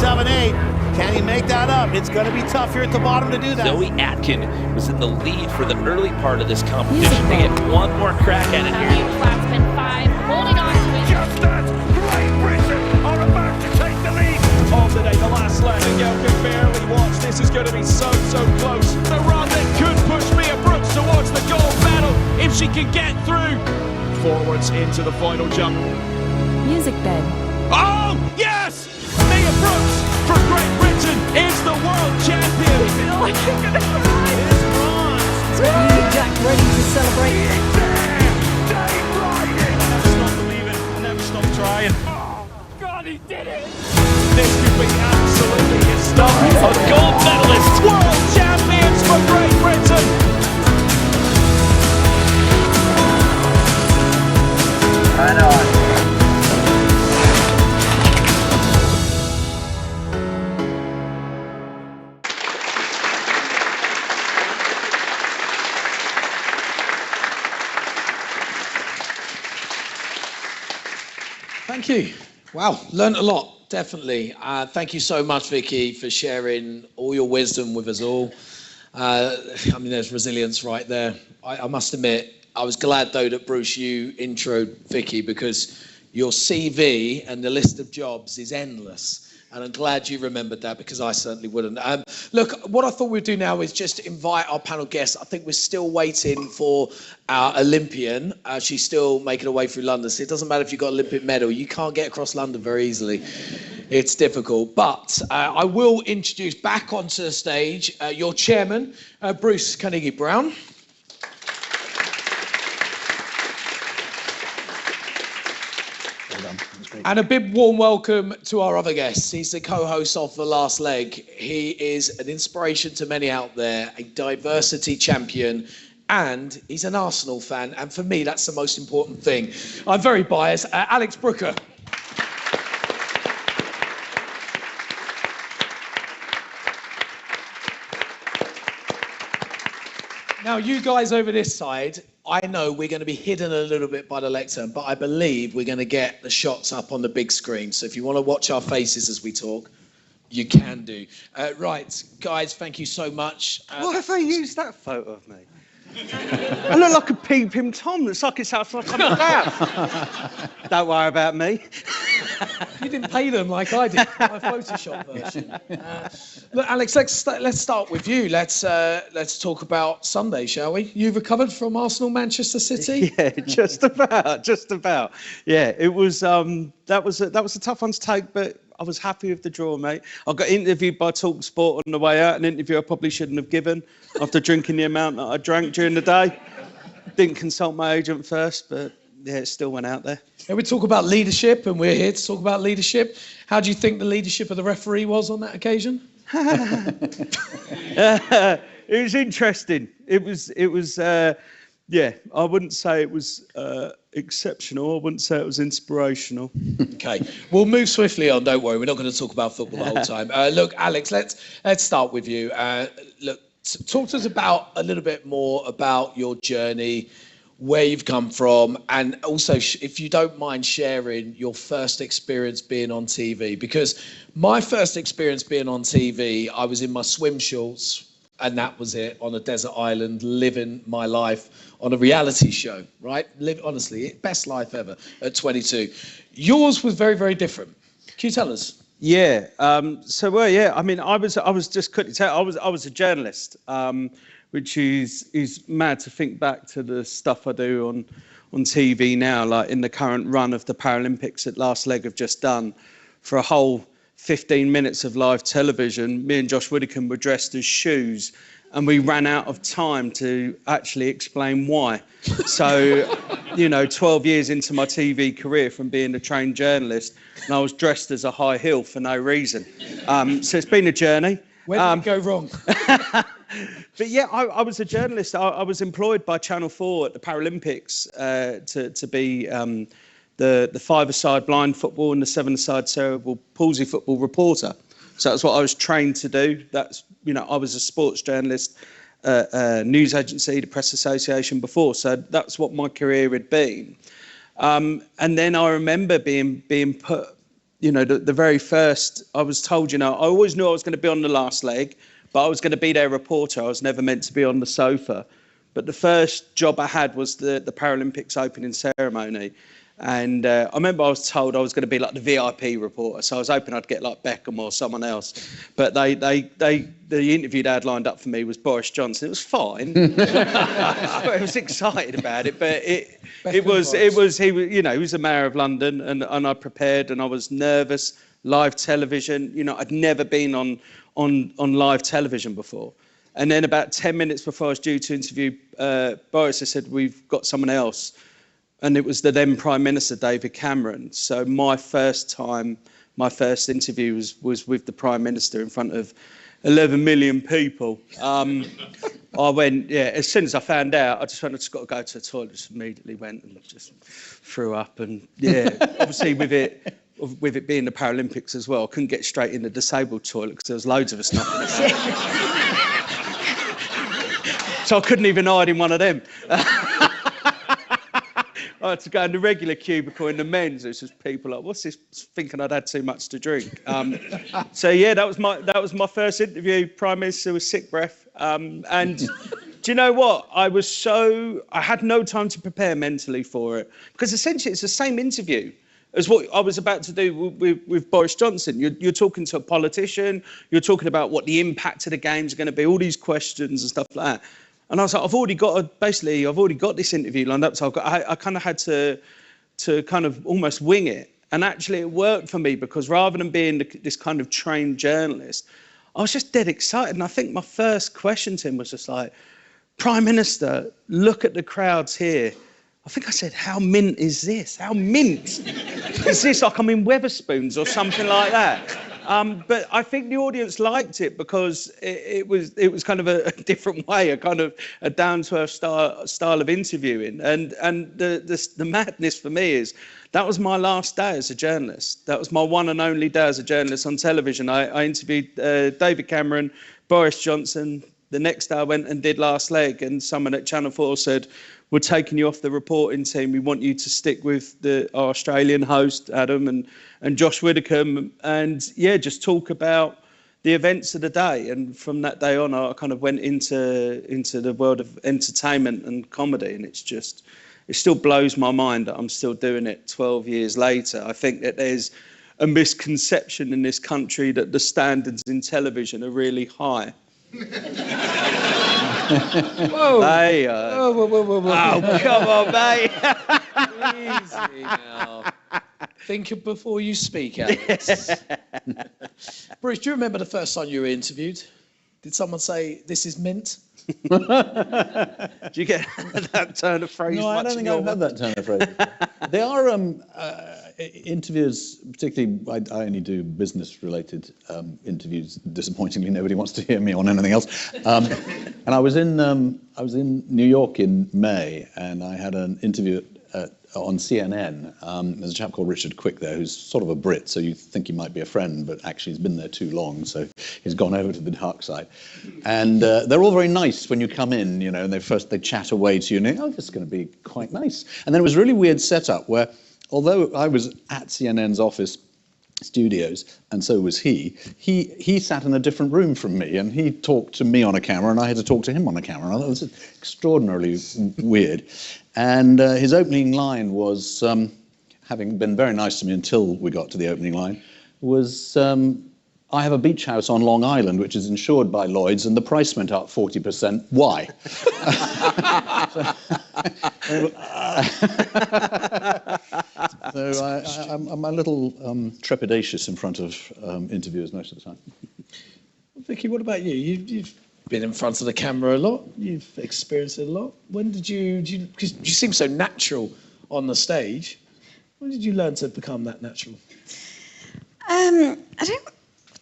7-8. Can he make that up? It's going to be tough here at the bottom to do that. Zoe Atkin was in the lead for the early part of this competition. They get one more crack at it here. Flatspin 5, holding on to it. Just as Great Britain are about to take the lead. On the day, the last leg, and Gail can barely watch. This is going to be so close. The run that could push Mia Brooks towards the gold medal if she can get through. Forwards into the final jump. Music bed. Oh, yes! Mia Brooks from Great Britain is the world champion. I feel like I'm going to cry. It's bronze. Jack ready to celebrate. It's there. Dave Ryan. Never stop believing. Never stop trying. Oh, God, he did it. This could be absolutely historic. A gold medalist. World champions for Great Britain. Right on. Thank you. Wow, learned a lot, definitely. Thank you so much, Vicky, for sharing all your wisdom with us all. I mean, there's resilience right there. I must admit, I was glad, though, that Bruce, you introed Vicky, because your CV and the list of jobs is endless. And I'm glad you remembered that, because I certainly wouldn't. Look, what I thought we'd do now is just invite our panel guests. I think we're still waiting for our Olympian. She's still making her way through London. So it doesn't matter if you've got an Olympic medal. You can't get across London very easily. It's difficult. But I will introduce back onto the stage your chairman, Bruce Carnegie-Brown. And a big warm welcome to our other guest. He's the co-host of The Last Leg. He is an inspiration to many out there, a diversity champion, and he's an Arsenal fan. And for me, that's the most important thing. I'm very biased. Alex Brooker. Now, you guys over this side, I know we're going to be hidden a little bit by the lectern, but I believe we're going to get the shots up on the big screen. So if you want to watch our faces as we talk, you can do. Right, guys, thank you so much. Why have they used that photo of me? I look like a peeping Tom. It's like it's outside my house. Don't worry about me. You didn't pay them like I did, my Photoshop version. Look, Alex, let's start with you. Let's talk about Sunday, shall we? You recovered from Arsenal Manchester City? Yeah, just about. Yeah, it was. That was a tough one to take, but I was happy with the draw, mate. I got interviewed by TalkSport on the way out, an interview I probably shouldn't have given after drinking the amount that I drank during the day. Didn't consult my agent first, but yeah, it still went out there. Yeah, we talk about leadership, and we're here to talk about leadership. How do you think the leadership of the referee was on that occasion? It was interesting. It was. Yeah, I wouldn't say it was exceptional. I wouldn't say it was inspirational. Okay, we'll move swiftly on. Don't worry, we're not going to talk about football the whole time. Look, Alex, let's start with you. Look, talk to us about a little bit more about your journey, where you've come from, and also, if you don't mind sharing your first experience being on TV, because my first experience being on TV, I was in my swim shorts, and that was it, on a desert island, living my life on a reality show, right? Honestly, best life ever at 22. Yours was very, very different. Can you tell us? Yeah. I mean, I was just quickly tell. I was a journalist, which is mad to think back to the stuff I do on TV now, like in the current run of the Paralympics that Last Leg have just done. For a whole 15 minutes of live television, me and Josh Widdicombe were dressed as shoes, and we ran out of time to actually explain why. So, 12 years into my TV career from being a trained journalist, and I was dressed as a high heel for no reason. So it's been a journey. Where did it go wrong? But yeah, I was a journalist. I was employed by Channel 4 at the Paralympics to be the five-a-side blind football and the seven-a-side cerebral palsy football reporter. So that's what I was trained to do. I was a sports journalist, news agency, the Press Association before. So that's what my career had been. And then I remember being put, you know, the very first, I was told, you know, I always knew I was going to be on the last leg, but I was going to be their reporter. I was never meant to be on the sofa. But the first job I had was the Paralympics opening ceremony. And I remember I was told I was going to be like the VIP reporter. So I was hoping I'd get like Beckham or someone else. But the interview they had lined up for me was Boris Johnson. It was fine. I was excited about it, but he was, you know, he was the mayor of London, and I prepared, and I was nervous. Live television, you know, I'd never been on live television before. And then about 10 minutes before I was due to interview Boris, I said, we've got someone else. And it was the then Prime Minister, David Cameron. So my first interview was with the Prime Minister in front of 11 million people. I went, yeah, as soon as I found out, I just just got to go to the toilet, just immediately went and just threw up. And yeah, obviously with it being the Paralympics as well, I couldn't get straight in the disabled toilet because there was loads of us knocking about. So I couldn't even hide in one of them. I had to go in the regular cubicle in the men's. It was just people like, what's this, thinking I'd had too much to drink. So yeah, that was my first interview. Prime Minister was sick breath. And do you know what? I had no time to prepare mentally for it, because essentially it's the same interview as what I was about to do with Boris Johnson. You're talking to a politician, you're talking about what the impact of the games are going to be, all these questions and stuff like that. And I was like, I've already got this interview lined up, so I kind of had to kind of almost wing it. And actually it worked for me, because rather than being this kind of trained journalist, I was just dead excited. And I think my first question to him was just like, Prime Minister, look at the crowds here. I think I said, how mint is this? How mint? Is this like I'm in Wetherspoons or something like that? But I think the audience liked it, because it was kind of a different way, a kind of a down-to-earth style of interviewing. And the madness for me is that was my last day as a journalist. That was my one and only day as a journalist on television. I interviewed David Cameron, Boris Johnson. The next day I went and did Last Leg, and someone at Channel 4 said, we're taking you off the reporting team. We want you to stick with our Australian host, Adam, and Josh Widdicombe, and yeah, just talk about the events of the day. And from that day on, I kind of went into the world of entertainment and comedy, and it still blows my mind that I'm still doing it 12 years later. I think that there's a misconception in this country that the standards in television are really high. Whoa. Hey, whoa. Oh, come on, mate. Easy now. Think before you speak, Alex. Bruce, do you remember the first time you were interviewed? Did someone say, this is mint? Do you get that turn of phrase? No, I don't think I've had that turn of phrase. There are interviews, particularly, I only do business-related interviews. Disappointingly, nobody wants to hear me on anything else. And I was in New York in May, and I had an interview on CNN. There's a chap called Richard Quick there, who's sort of a Brit, so you think he might be a friend, but actually he's been there too long, so he's gone over to the dark side. And they're all very nice when you come in, you know, and they chat away to you, and you think, oh, this is going to be quite nice. And then it was a really weird setup where, although I was at CNN's office studios, and so was he sat in a different room from me, and he talked to me on a camera, and I had to talk to him on a camera. And that was extraordinarily weird. And his opening line was, having been very nice to me until we got to the opening line, was, I have a beach house on Long Island, which is insured by Lloyd's, and the price went up 40%. Why? So I'm a little trepidatious in front of interviewers most of the time. Vicky, what about you? You've been in front of the camera a lot. You've experienced it a lot. When did because you seem so natural on the stage. When did you learn to become that natural? I don't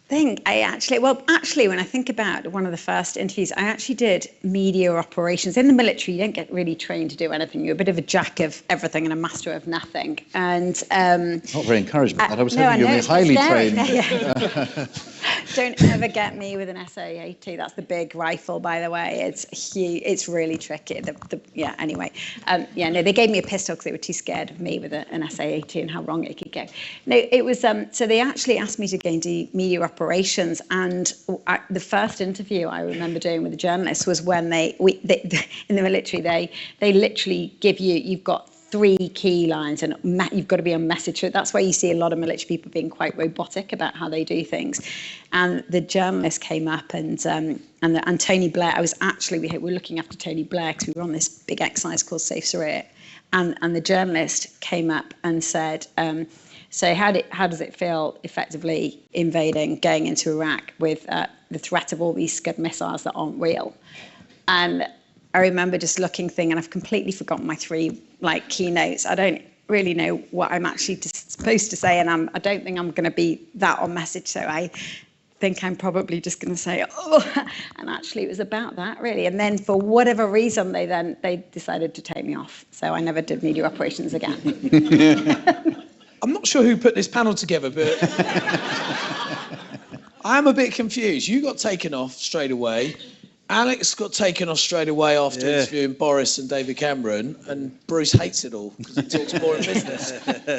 think actually, when I think about one of the first interviews, I actually did media operations. In the military, you don't get really trained to do anything. You're a bit of a jack of everything and a master of nothing. And not very encouraging. I was hoping you were highly trained. Don't ever get me with an SA-80. That's the big rifle, by the way. It's huge. It's really tricky. Yeah, anyway. Yeah, no, they gave me a pistol because they were too scared of me with an SA-80 and how wrong it could go. No, it was, so they actually asked me to go and do media operations. And the first interview I remember doing with a journalist was when they in the military, they literally give you, you've got 3 key lines and you've got to be on message. So that's why you see a lot of military people being quite robotic about how they do things. And the journalist came up and Tony Blair, we were looking after Tony Blair because we were on this big exercise called Safe Syria. And the journalist came up and said, so how does it feel effectively invading, going into Iraq with the threat of all these Scud missiles that aren't real? And I remember just looking and I've completely forgotten my 3 keynotes. I don't really know what I'm actually supposed to say, and I don't think I'm going to be that on message. So I think I'm probably just going to say, oh, and actually it was about that really. And then for whatever reason, they decided to take me off. So I never did media operations again. I'm not sure who put this panel together, but I'm a bit confused. You got taken off straight away. Alex got taken off straight away after interviewing Boris and David Cameron, and Bruce hates it all because he talks more in business.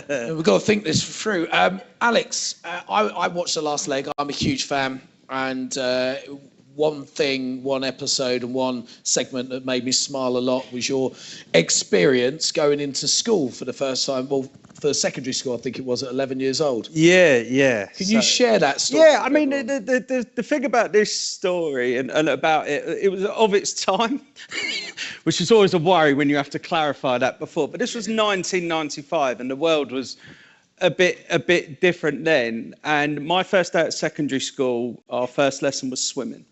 And we've got to think this through. Alex, I watched The Last Leg. I'm a huge fan, and one episode and one segment that made me smile a lot was your experience going into school for the first time. Well, for secondary school, I think it was at 11 years old. Yeah. Can you share that story? Yeah, I mean, the thing about this story and about it was of its time, which is always a worry when you have to clarify that before. But this was 1995 and the world was a bit different then. And my first day at secondary school, our first lesson was swimming.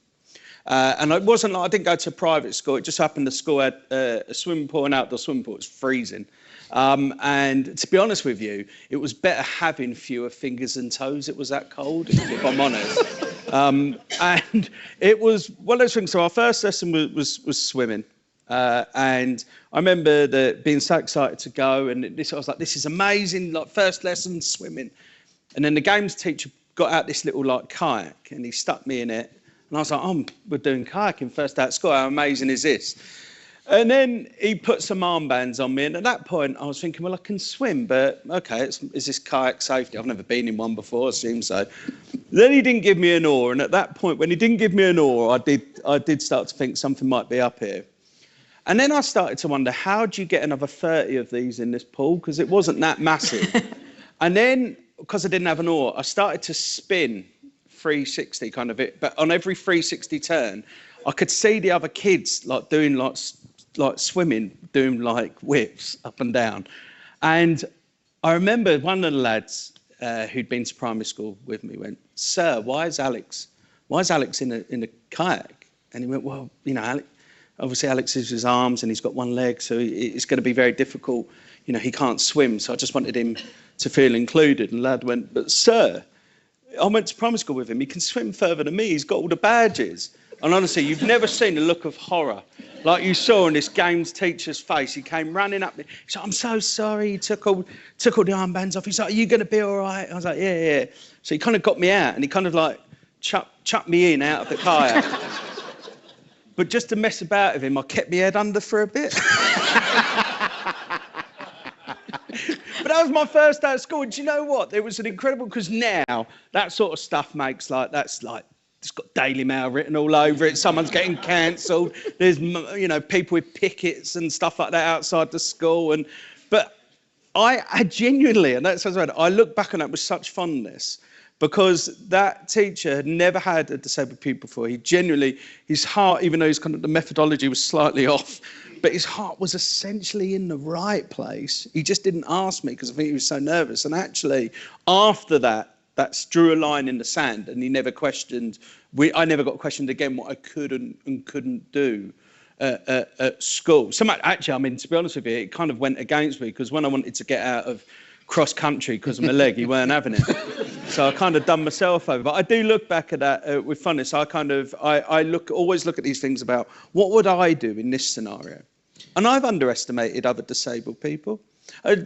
And it wasn't like I didn't go to a private school. It just happened the school had a swimming pool, an outdoor swimming pool. It was freezing. And to be honest with you, it was better having fewer fingers and toes. It was that cold, if I'm honest. And it was one of those things. So our first lesson was swimming. And I remember being so excited to go. And I was like, this is amazing, like first lesson swimming. And then the games teacher got out this little kayak and he stuck me in it. And I was like, oh, we're doing kayaking first day at school. How amazing is this? And then he put some armbands on me. And at that point, I was thinking, well, I can swim, but OK, is this kayak safety? I've never been in one before, I assume so. Then he didn't give me an oar. And at that point, when he didn't give me an oar, I did start to think something might be up here. And then I started to wonder, how do you get another 30 of these in this pool? Because it wasn't that massive. And then, because I didn't have an oar, I started to spin 360 kind of it. But on every 360 turn, I could see the other kids doing like swimming, doing like whips up and down. And I remember one of the lads who'd been to primary school with me went, "Sir, why is Alex in a kayak?" And he went, "Well, you know, obviously Alex has his arms and he's got one leg, so it's going to be very difficult. You know, he can't swim, so I just wanted him to feel included." And the lad went, "But sir, I went to primary school with him. He can swim further than me. He's got all the badges." And honestly, you've never seen a look of horror like you saw on this games teacher's face. He came running up. He said, "I'm so sorry." He took all the armbands off. He's like, "Are you going to be all right?" I was like, yeah. So he kind of got me out and he kind of like chucked me in out of the kayak. But just to mess about with him, I kept my head under for a bit. But that was my first day at school. And do you know what? It was an incredible, because now that sort of stuff makes it's got Daily Mail written all over it. Someone's getting cancelled. There's, you know, people with pickets and stuff like that outside the school. But I genuinely, and that sounds bad, I look back on that with such fondness, because that teacher had never had a disabled pupil before. He genuinely, his heart, even though the methodology was slightly off, but his heart was essentially in the right place. He just didn't ask me because I think he was so nervous. And actually, after that drew a line in the sand, and he never questioned. I never got questioned again what I could and couldn't do at school. Actually, I mean, to be honest with you, it kind of went against me, because when I wanted to get out of cross country because of my leg, he weren't having it. So I kind of done myself over. But I do look back at that with fondness. I always look at these things about what would I do in this scenario. And I've underestimated other disabled people.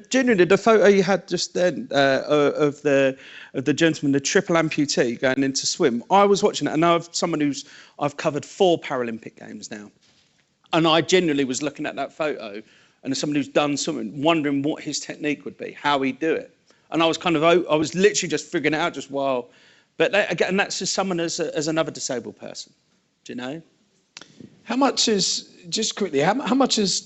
Genuinely, the photo you had just then of the gentleman, the triple amputee going into swim, I was watching it, and I've covered 4 Paralympic Games now, and I genuinely was looking at that photo, and as somebody who's done something, wondering what his technique would be, how he'd do it, and I was literally just figuring it out, just wow. But again, that's just someone as another disabled person, do you know? How much has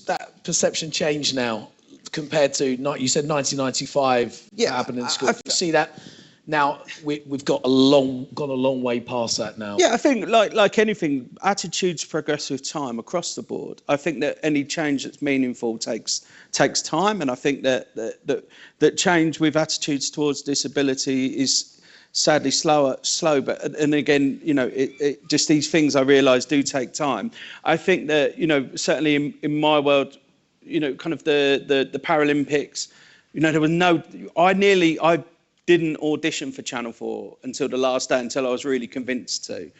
that perception changed now compared to, you said 1995 happened in school? You see that now we've gone a long way past that now. Yeah, I think like anything, attitudes progress with time across the board. I think that any change that's meaningful takes time, and I think that change with attitudes towards disability is sadly slow, but and again, you know, it just these things I realise do take time. I think that, you know, certainly in my world, you know, kind of the Paralympics, you know, there was I didn't audition for Channel 4 until the last day, until I was really convinced to,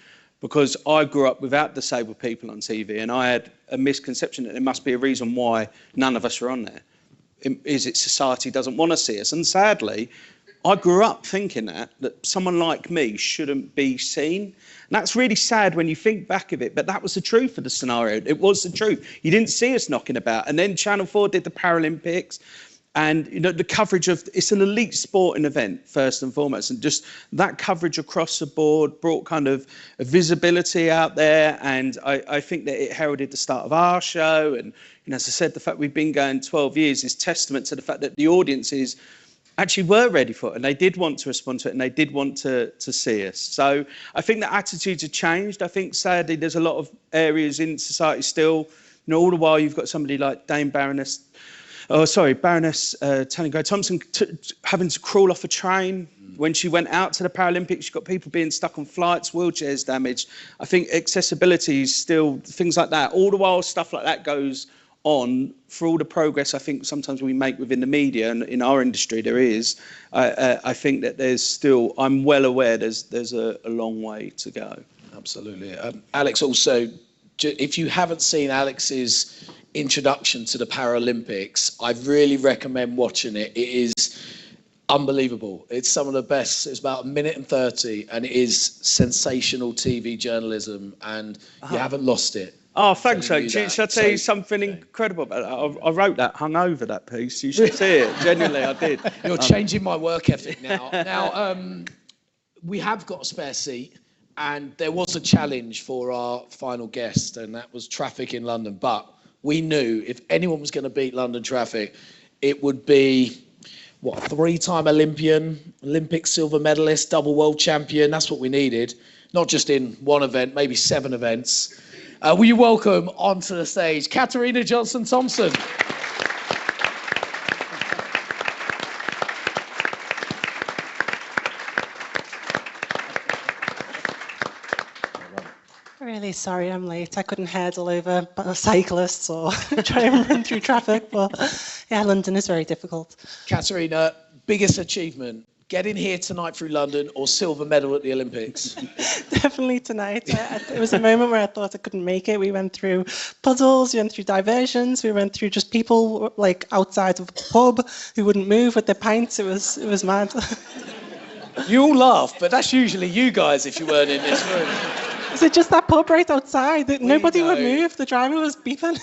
because I grew up without disabled people on TV, and I had a misconception that there must be a reason why none of us are on there. Is it society doesn't want to see us? And sadly, I grew up thinking that someone like me shouldn't be seen. And that's really sad when you think back of it, but that was the truth of the scenario. It was the truth. You didn't see us knocking about. And then Channel 4 did the Paralympics, and, you know, the coverage of, it's an elite sporting event, first and foremost, and just that coverage across the board brought kind of a visibility out there, and I think that it heralded the start of our show. And, you know, as I said, the fact we've been going 12 years is testament to the fact that the audiences actually were ready for it, and they did want to respond to it, and they did want to see us. So I think that attitudes have changed. I think sadly there's a lot of areas in society still, you know, all the while you've got somebody like Baroness Johnson-Thompson having to crawl off a train. When she went out to the Paralympics, you've got people being stuck on flights, wheelchairs damaged. I think accessibility is still, things like that. All the while stuff like that goes on, for all the progress I think sometimes we make within the media, and in our industry there is, I think that there's still, I'm well aware there's a long way to go. Absolutely. Alex, also, if you haven't seen Alex's introduction to the Paralympics, I really recommend watching it. It is unbelievable. It's some of the best. It's about 1:30, and it is sensational TV journalism, and you haven't lost it. Oh, thanks, mate. Should I tell you something incredible about that? I wrote that, hung over that piece. You should see it. Genuinely, I did. You're changing my work ethic now. Now, we have got a spare seat, and there was a challenge for our final guest, and that was traffic in London. But we knew if anyone was going to beat London traffic, it would be, what, 3-time Olympic silver medalist, double world champion. That's what we needed. Not just in one event, maybe 7 events. Will you welcome onto the stage Katarina Johnson-Thompson? Really sorry I'm late. I couldn't hurdle over cyclists or try and run through traffic, but yeah, London is very difficult. Katarina, biggest achievement, getting here tonight through London or silver medal at the Olympics? Definitely tonight. It was a moment where I thought I couldn't make it. We went through puzzles, we went through diversions, we went through just people like outside of the pub who wouldn't move with their pints. It was mad. You all laugh, but that's usually you guys if you weren't in this room. Is it just that pub right outside? Nobody would move. The driver was beeping.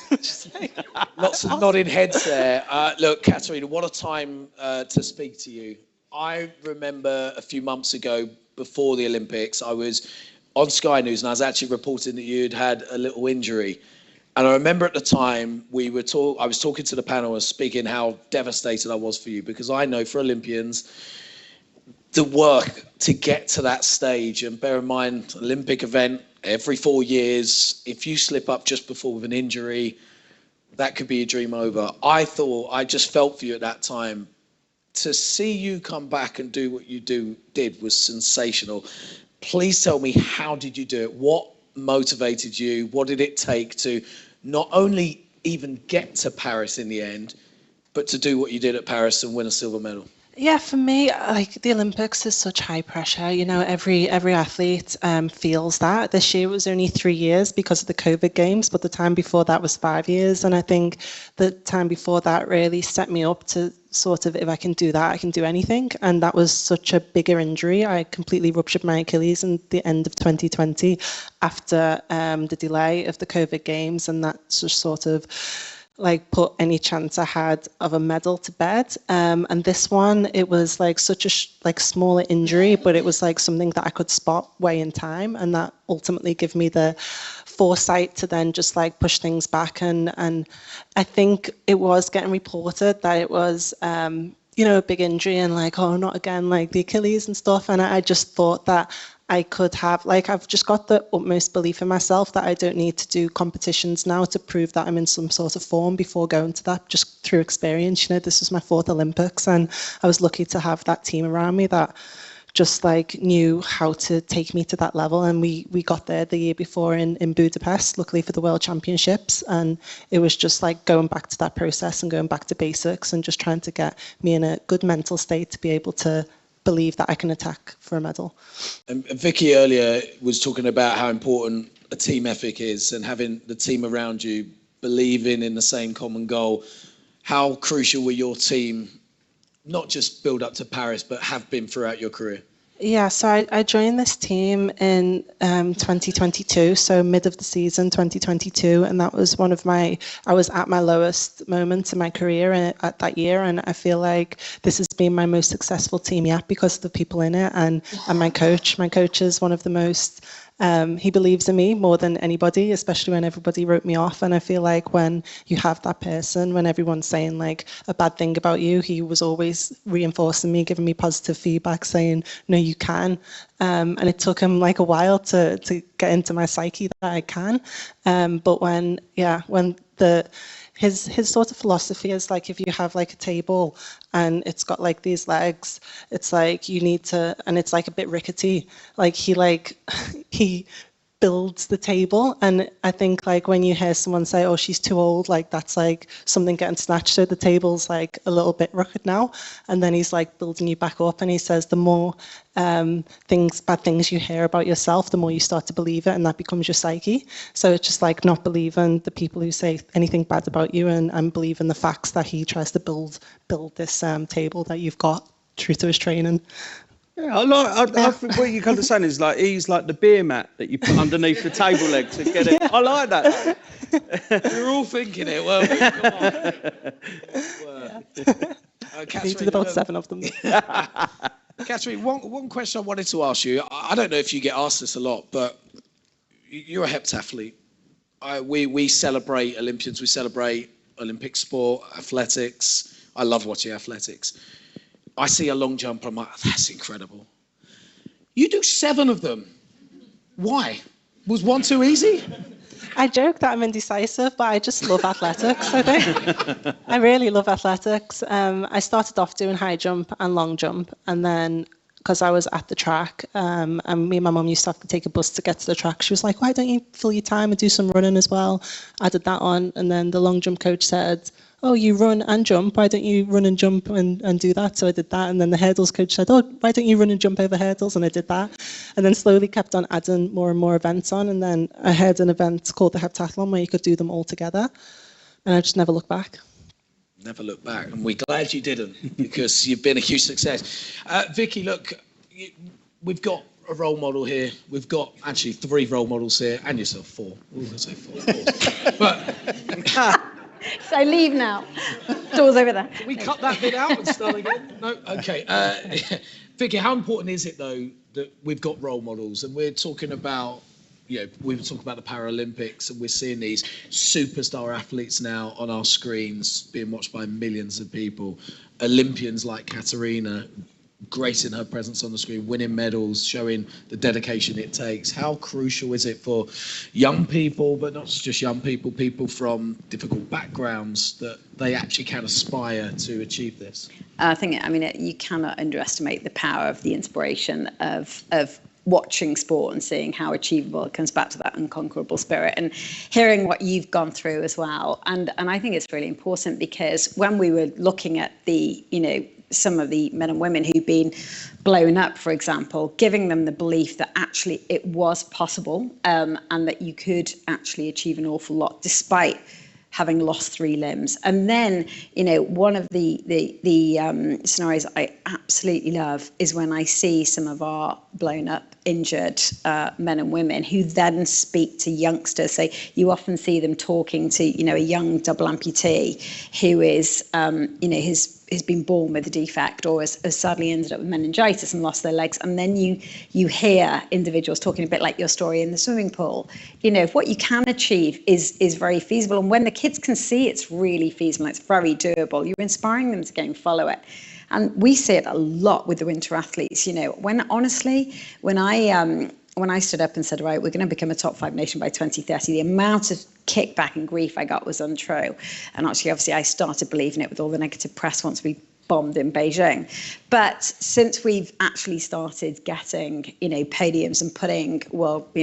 Lots of nodding heads there. Look, Katarina, what a time to speak to you. I remember a few months ago, before the Olympics, I was on Sky News, and I was actually reporting that you'd had a little injury. And I remember at the time I was talking to the panel and speaking how devastated I was for you, because I know for Olympians, the work to get to that stage, and bear in mind, Olympic event every 4 years, if you slip up just before with an injury, that could be a dream over. I just felt for you at that time. To see you come back and do what you did was sensational. Please tell me, how did you do it? What motivated you? What did it take to not only even get to Paris in the end, but to do what you did at Paris and win a silver medal? Yeah, for me, like the Olympics is such high pressure. You know, every athlete feels that. This year it was only 3 years because of the COVID games, but the time before that was 5 years. And I think the time before that really set me up to sort of, if I can do that, I can do anything. And that was such a bigger injury. I completely ruptured my Achilles in the end of 2020 after the delay of the COVID games, and that just sort of like put any chance I had of a medal to bed. And this one, it was like such a like smaller injury, but it was like something that I could spot way in time, and that ultimately gave me the foresight to then just like push things back. And I think it was getting reported that it was you know, a big injury and like, oh, not again, like the Achilles and stuff. And I just thought that I could have, like, I've just got the utmost belief in myself that I don't need to do competitions now to prove that I'm in some sort of form before going to that, just through experience. You know, this was my 4th Olympics, and I was lucky to have that team around me that just like knew how to take me to that level. And we got there the year before in Budapest, luckily for the World Championships. And it was just like going back to that process and going back to basics and just trying to get me in a good mental state to be able to believe that I can attack for a medal. And Vicky earlier was talking about how important a team ethic is and having the team around you believing in the same common goal. How crucial were your team, not just build up to Paris, but have been throughout your career? Yeah, so I joined this team in 2022, so mid of the season 2022, and that was one of I was at my lowest moment in my career at that year, and I feel like this has been my most successful team yet because of the people in it and my coach. My coach is one of the most he believes in me more than anybody, especially when everybody wrote me off. And I feel like when you have that person, when everyone's saying like a bad thing about you, he was always reinforcing me, giving me positive feedback, saying, no, you can. And it took him like a while to get into my psyche that I can. But when his sort of philosophy is like, if you have like a table and it's got like these legs, it's like you need to, and it's like a bit rickety, like he builds the table. And I think like when you hear someone say, oh, she's too old, like that's like something getting snatched. So the table's like a little bit rugged now. And then he's like building you back up. And he says the more bad things you hear about yourself, the more you start to believe it, and that becomes your psyche. So it's just like not believing the people who say anything bad about you, and believe in the facts that he tries to build this table that you've got through to his training. Yeah, I think what you kind of saying is like he's like the beer mat that you put underneath the table leg to get it. I like that. We're all thinking it, weren't we? Come on. Catherine, about 7 of them. Catherine, one question I wanted to ask you. I don't know if you get asked this a lot, but you're a heptathlete. We celebrate Olympians. We celebrate Olympic sport, athletics. I love watching athletics. I see a long jump, I'm like, that's incredible. You do 7 of them. Why? Was one too easy? I joke that I'm indecisive, but I just love athletics, I think. I really love athletics. I started off doing high jump and long jump, and then because I was at the track, and me and my mum used to have to take a bus to get to the track, she was like, why don't you fill your time and do some running as well? I did that on, and then the long jump coach said, oh, you run and jump, why don't you run and jump and do that? So I did that. And then the hurdles coach said, oh, why don't you run and jump over hurdles? And I did that. And then slowly kept on adding more and more events on. And then I had an event called the heptathlon where you could do them all together. And I just never looked back. Never looked back. And we're glad you didn't, because you've been a huge success. Vicky, look, we've got a role model here. We've got actually 3 role models here, and yourself 4. Ooh, let's say 4, of course. But... So leave now. Doors over there. Can we cut that bit out and start again? No? Okay. Vicky, how important is it, though, that we've got role models? And we're talking about, we were talking about the Paralympics, and we're seeing these superstar athletes now on our screens being watched by millions of people. Olympians like Katarina, gracing her presence on the screen, winning medals, showing the dedication it takes. How crucial is it for young people, but not just young people, people from difficult backgrounds, that they actually can aspire to achieve this? I think, you cannot underestimate the power of the inspiration of watching sport and seeing how achievable it comes back to that unconquerable spirit, and hearing what you've gone through as well. And I think it's really important, because when we were looking at the some of the men and women who've been blown up, for example, giving them the belief that actually it was possible, and that you could actually achieve an awful lot despite having lost 3 limbs. And then, you know, one of the scenarios I absolutely love is when I see some of our blown up, injured men and women who then speak to youngsters. So you often see them talking to, you know, a young double amputee who is, you know, has been born with a defect or has sadly ended up with meningitis and lost their legs. And then you hear individuals talking a bit like your story in the swimming pool. You know, if what you can achieve is very feasible, and when the kids can see it's really feasible, it's very doable, you're inspiring them to go and follow it. And we see it a lot with the winter athletes. You know, when I stood up and said, right, we're going to become a top 5 nation by 2030, the amount of kickback and grief I got was untrue. And actually, obviously, I started believing it with all the negative press once we bombed in Beijing. But since we've actually started getting, you know, podiums and putting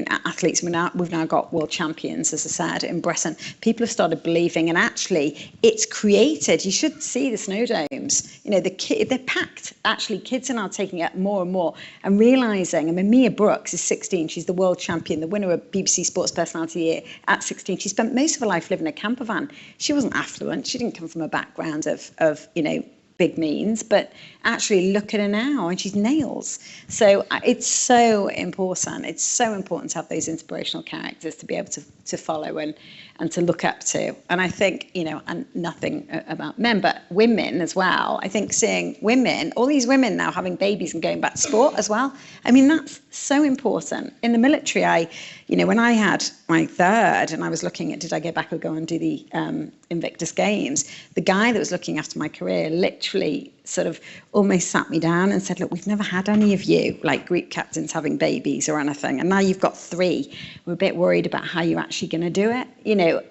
athletes, we've now got world champions, as I said, in Britain. People have started believing, and actually, it's created. You should see the snow domes. You know, they're packed. Actually, kids are now taking it more and more and realising. I mean, Mia Brooks is 16. She's the world champion, the winner of BBC Sports Personality of the Year at 16. She spent most of her life living in a camper van. She wasn't affluent. She didn't come from a background of you know, big means, but actually look at her now and she's nails. So it's so important. It's so important to have those inspirational characters to be able to follow and to look up to. And I think, you know, and nothing about men, but women as well. I think seeing women, all these women now having babies and going back to sport as well. I mean, that's so important. In the military, you know, when I had my 3rd and I was looking at, did I go back or go and do the Invictus Games? The guy that was looking after my career literally sort of almost sat me down and said, look, we've never had any of you, like group captains having babies or anything. And now you've got 3. We're a bit worried about how you're actually going to do it, you know.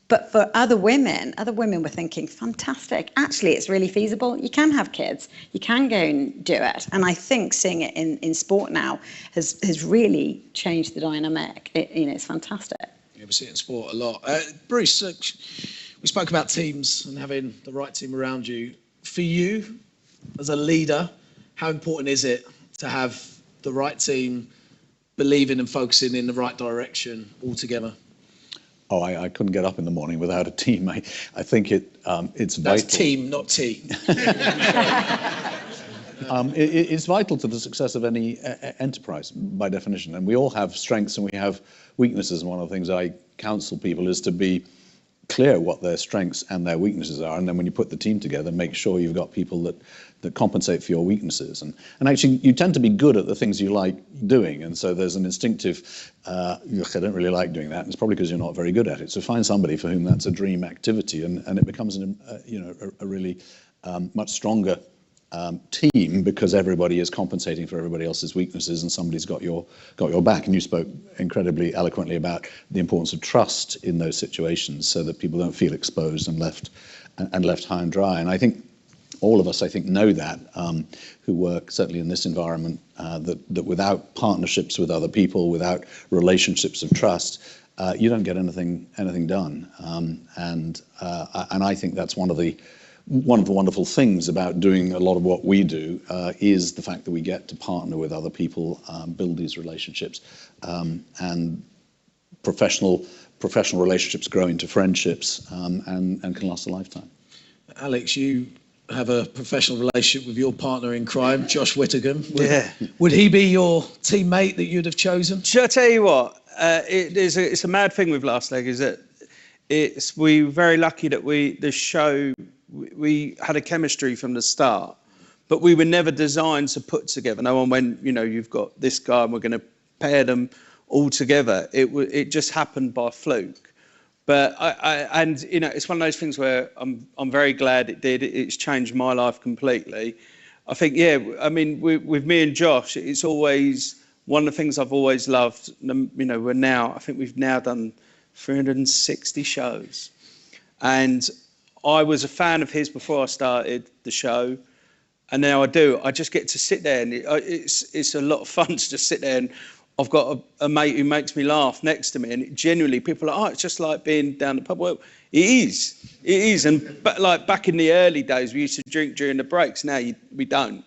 But for other women were thinking, fantastic, actually, it's really feasible. You can have kids, you can go and do it. And I think seeing it in sport now has really changed the dynamic. You know, it's fantastic. Yeah, we see it in sport a lot. Bruce, we spoke about teams and having the right team around you. For you, as a leader, how important is it to have the right team believing and focusing in the right direction all together? Oh, I couldn't get up in the morning without a team. I think it's vital. That's team, not tea. It's vital to the success of any enterprise, by definition. And we all have strengths and we have weaknesses. And one of the things I counsel people is to be clear what their strengths and their weaknesses are, and then when you put the team together, make sure you've got people that compensate for your weaknesses. And actually, you tend to be good at the things you like doing, and so there's an instinctive, I don't really like doing that, and it's probably because you're not very good at it. So find somebody for whom that's a dream activity, and it becomes a really much stronger team, because everybody is compensating for everybody else's weaknesses and somebody's got your back. And you spoke incredibly eloquently about the importance of trust in those situations so that people don't feel exposed and left high and dry. And I think all of us, know that, who work certainly in this environment, that without partnerships with other people, without relationships of trust, you don't get anything done. And I think that's one of the wonderful things about doing a lot of what we do, is the fact that we get to partner with other people, build these relationships, and professional relationships grow into friendships, and can last a lifetime. Alex, you have a professional relationship with your partner in crime, Josh Whittaker. Yeah. Would he be your teammate that you'd have chosen? Should I tell you what? It's a mad thing with Last Leg, is that we were very lucky that the show, we had a chemistry from the start, but we were never designed to put together. No one went, you've got this guy and we're going to pair them all together. It just happened by fluke. But it's one of those things where I'm very glad it did. It's changed my life completely. I think, with me and Josh, it's always one of the things I've always loved. We've now done 360 shows. And I was a fan of his before I started the show. And now I just get to sit there, and it's a lot of fun to just sit there and I've got a mate who makes me laugh next to me, and genuinely people are like, oh, it's just like being down the pub. Well, it is. And like back in the early days, we used to drink during the breaks. Now we don't.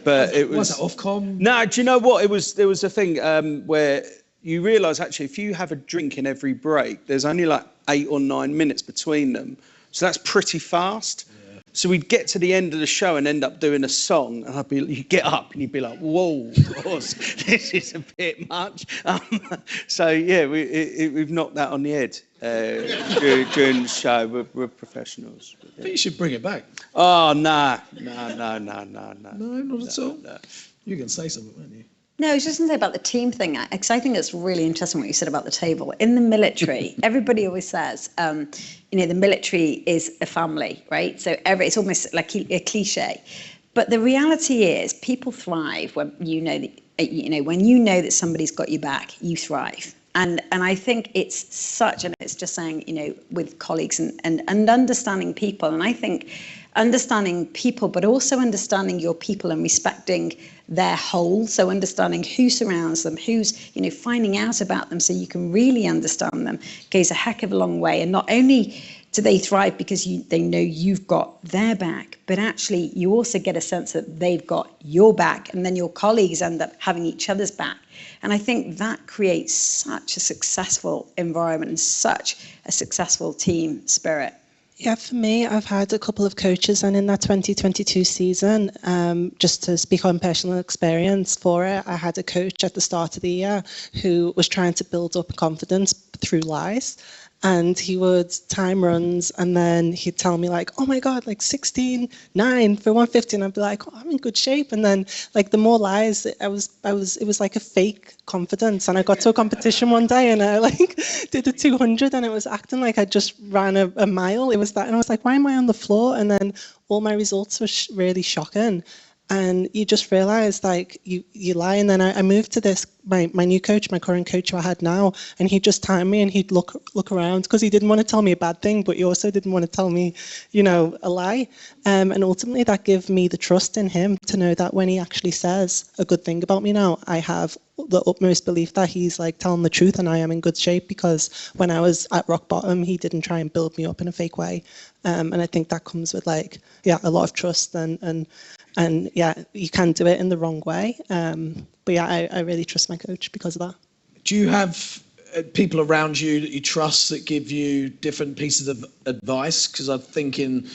But it was that Ofcom? No, do you know what? There was a thing where you realise actually if you have a drink in every break, there's only like 8 or 9 minutes between them, so that's pretty fast. Yeah. So we'd get to the end of the show and end up doing a song, and you get up and you'd be like, "Whoa, boss, this is a bit much." So yeah, we've knocked that on the head during the show. We're professionals. I think you should bring it back. Oh, no. No, not at all. No. You can say something, weren't you? No, I was just going to say about the team thing, because I think it's really interesting what you said about the table. In the military, everybody always says, the military is a family, right? So it's almost like a cliche. But the reality is people thrive when when you know that somebody's got your back, you thrive. And I think it's such, and it's just saying, with colleagues and understanding people. And I think understanding people, but also understanding your people and respecting their whole. So understanding who surrounds them, who's, finding out about them so you can really understand them goes a heck of a long way. And not only do they thrive because they know you've got their back, but actually you also get a sense that they've got your back, and then your colleagues end up having each other's back. And I think that creates such a successful environment and such a successful team spirit. Yeah, for me, I've had a couple of coaches, and in that 2022 season, just to speak on personal experience for it, I had a coach at the start of the year who was trying to build up confidence through lies. And he would time runs, and then he'd tell me like, oh my God, like 16.9 for 150. And I'd be like, oh, I'm in good shape. And then like the more lies, it was like a fake confidence. And I got to a competition one day and I like did a 200 and it was acting like I just ran a mile. It was that. And I was like, why am I on the floor? And then all my results were really shocking. And you just realise like you lie. And then I moved to this, my new coach, my current coach who I had now, and he'd just time me and he'd look around because he didn't want to tell me a bad thing, but he also didn't want to tell me, a lie. And ultimately that gave me the trust in him to know that when he actually says a good thing about me now, I have the utmost belief that he's like telling the truth and I am in good shape, because when I was at rock bottom, he didn't try and build me up in a fake way. And I think that comes with a lot of trust and yeah, you can do it in the wrong way. But yeah, I really trust my coach because of that. Do you have people around you that you trust that give you different pieces of advice? Because I'm thinking,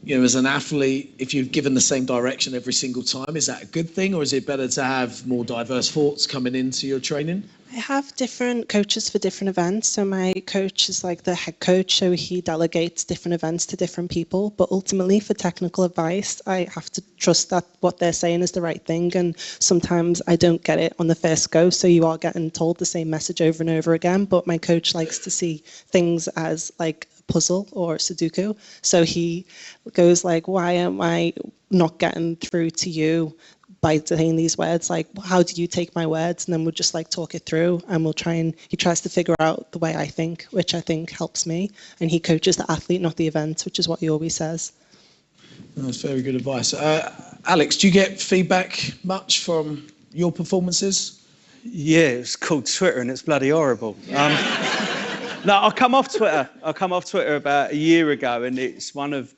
as an athlete, if you've given the same direction every single time, is that a good thing, or is it better to have more diverse thoughts coming into your training? I have different coaches for different events. So my coach is like the head coach, so he delegates different events to different people. But ultimately for technical advice, I have to trust that what they're saying is the right thing. And sometimes I don't get it on the first go. So you are getting told the same message over and over again. But my coach likes to see things as like a puzzle or Sudoku. So he goes like, why am I not getting through to you by saying these words? Like, how do you take my words? And then we'll just like talk it through, and he tries to figure out the way I think, which I think helps me. And he coaches the athlete, not the event, which is what he always says. That's very good advice. Alex, do you get feedback much from your performances? Yeah, it's called Twitter and it's bloody horrible. No, I come off Twitter about a year ago, and it's one of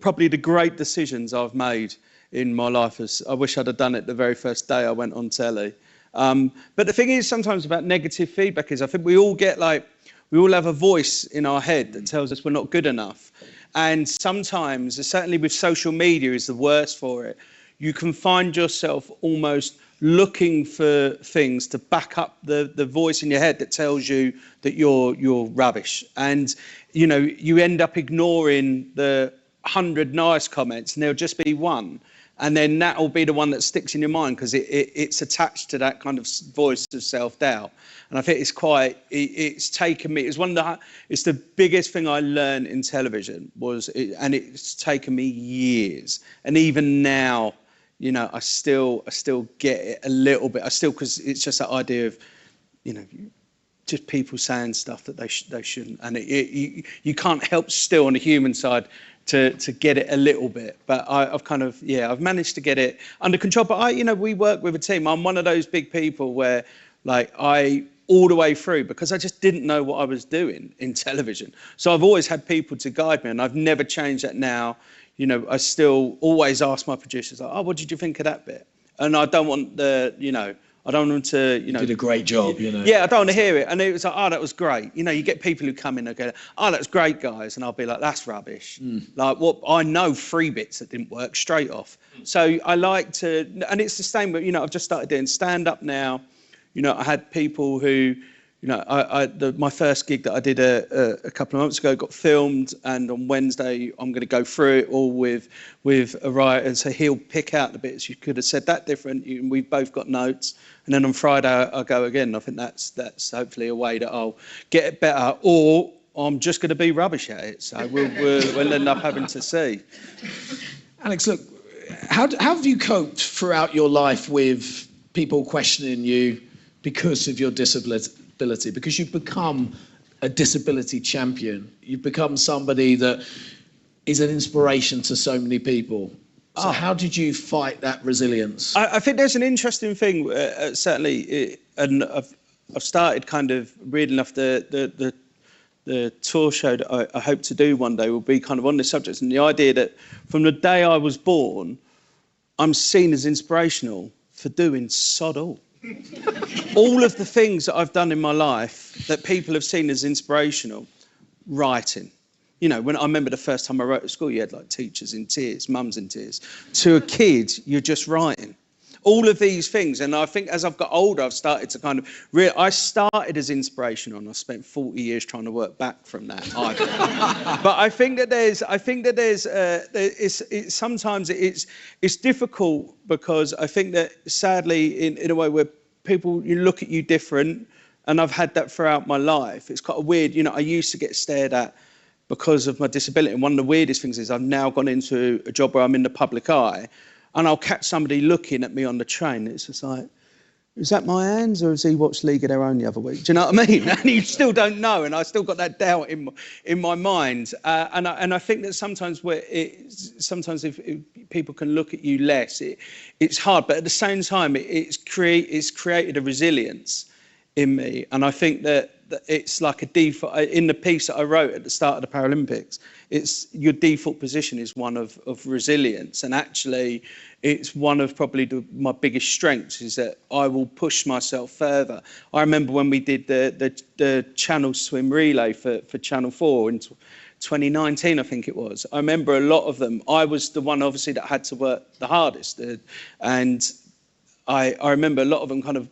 probably the great decisions I've made in my life. I wish I'd have done it the very first day I went on telly. But the thing is sometimes about negative feedback is I think we all have a voice in our head that tells us we're not good enough. And sometimes, certainly with social media is the worst for it, you can find yourself almost looking for things to back up the voice in your head that tells you that you're rubbish. And, you end up ignoring the 100 nice comments, and there'll just be one. And then that will be the one that sticks in your mind because it's attached to that kind of voice of self-doubt. And I think it's taken me, it's the biggest thing I learned in television and it's taken me years. And even now, I still get it a little bit. Because it's just that idea of, just people saying stuff that they shouldn't, and you can't help still on the human side to get it a little bit, but I've managed to get it under control. But we work with a team. I'm one of those big people where, like, I all the way through, because I just didn't know what I was doing in television. So I've always had people to guide me, and I've never changed that now. I still always ask my producers, like, oh, what did you think of that bit? And I don't want I don't want them to, You did a great job, Yeah, I don't want to hear it. And it was like, oh, that was great. You get people who come in and go, oh, that's great, guys. And I'll be like, that's rubbish. Like, I know 3 bits that didn't work straight off. So I like to, and it's the same, but, I've just started doing stand-up now. I had people who, my first gig that I did a couple of months ago got filmed, and on Wednesday I'm going to go through it all with a writer, and so he'll pick out the bits you could have said that different. We've both got notes, and then on Friday I'll go again. I think that's hopefully a way that I'll get it better, or I'm just going to be rubbish at it. So we'll end up having to see. Alex, look, how have you coped throughout your life with people questioning you because of your disability? Because you've become a disability champion. You've become somebody that is an inspiration to so many people. So how did you fight that resilience? I think there's an interesting thing, certainly, and I've started kind of reading off the tour show that I hope to do one day will be kind of on this subject, and the idea that from the day I was born, I'm seen as inspirational for doing sod all. All of the things that I've done in my life that people have seen as inspirational, writing. When I remember the first time I wrote at school, you had like teachers in tears, mums in tears. To a kid, you're just writing. All of these things, and I think as I've got older, I've started to kind of I started as inspirational, and I spent 40 years trying to work back from that. But I think that sometimes it's difficult, because I think that sadly in a way where people look at you different, and I've had that throughout my life. It's kind of weird, I used to get stared at because of my disability, and one of the weirdest things is I've now gone into a job where I'm in the public eye. And I'll catch somebody looking at me on the train. It's just like, is that my hands, or has he watched League of Their Own the other week? Do you know what I mean? And you still don't know, and I still got that doubt in my mind. And I think that sometimes if people can look at you less, it's hard. But at the same time, it's created a resilience in me. And I think that it's like a default. In the piece that I wrote at the start of the Paralympics, it's your default position is one of resilience, and actually it's one of probably my biggest strengths is that I will push myself further. I remember when we did the Channel Swim Relay for Channel 4 in 2019, I think it was. I remember a lot of them. I was the one obviously that had to work the hardest, and I remember a lot of them kind of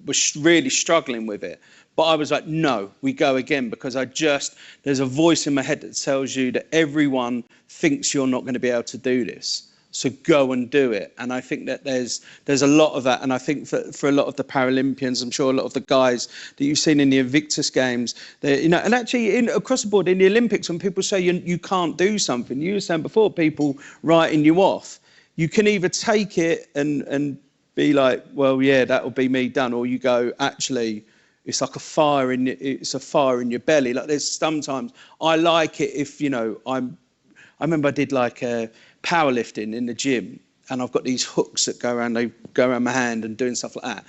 were really struggling with it. But I was like, no, we go again, because there's a voice in my head that tells you that everyone thinks you're not going to be able to do this. So go and do it. And I think that there's a lot of that. And I think for a lot of the Paralympians, I'm sure a lot of the guys that you've seen in the Invictus Games, and actually across the board in the Olympics, when people say you can't do something, you were saying before, people writing you off, you can either take it and be like, well, yeah, that'll be me done, or you go, actually, it's like a fire in your belly. Like there's sometimes I like it if I remember I did like powerlifting in the gym, and I've got these hooks that go around my hand and doing stuff like that.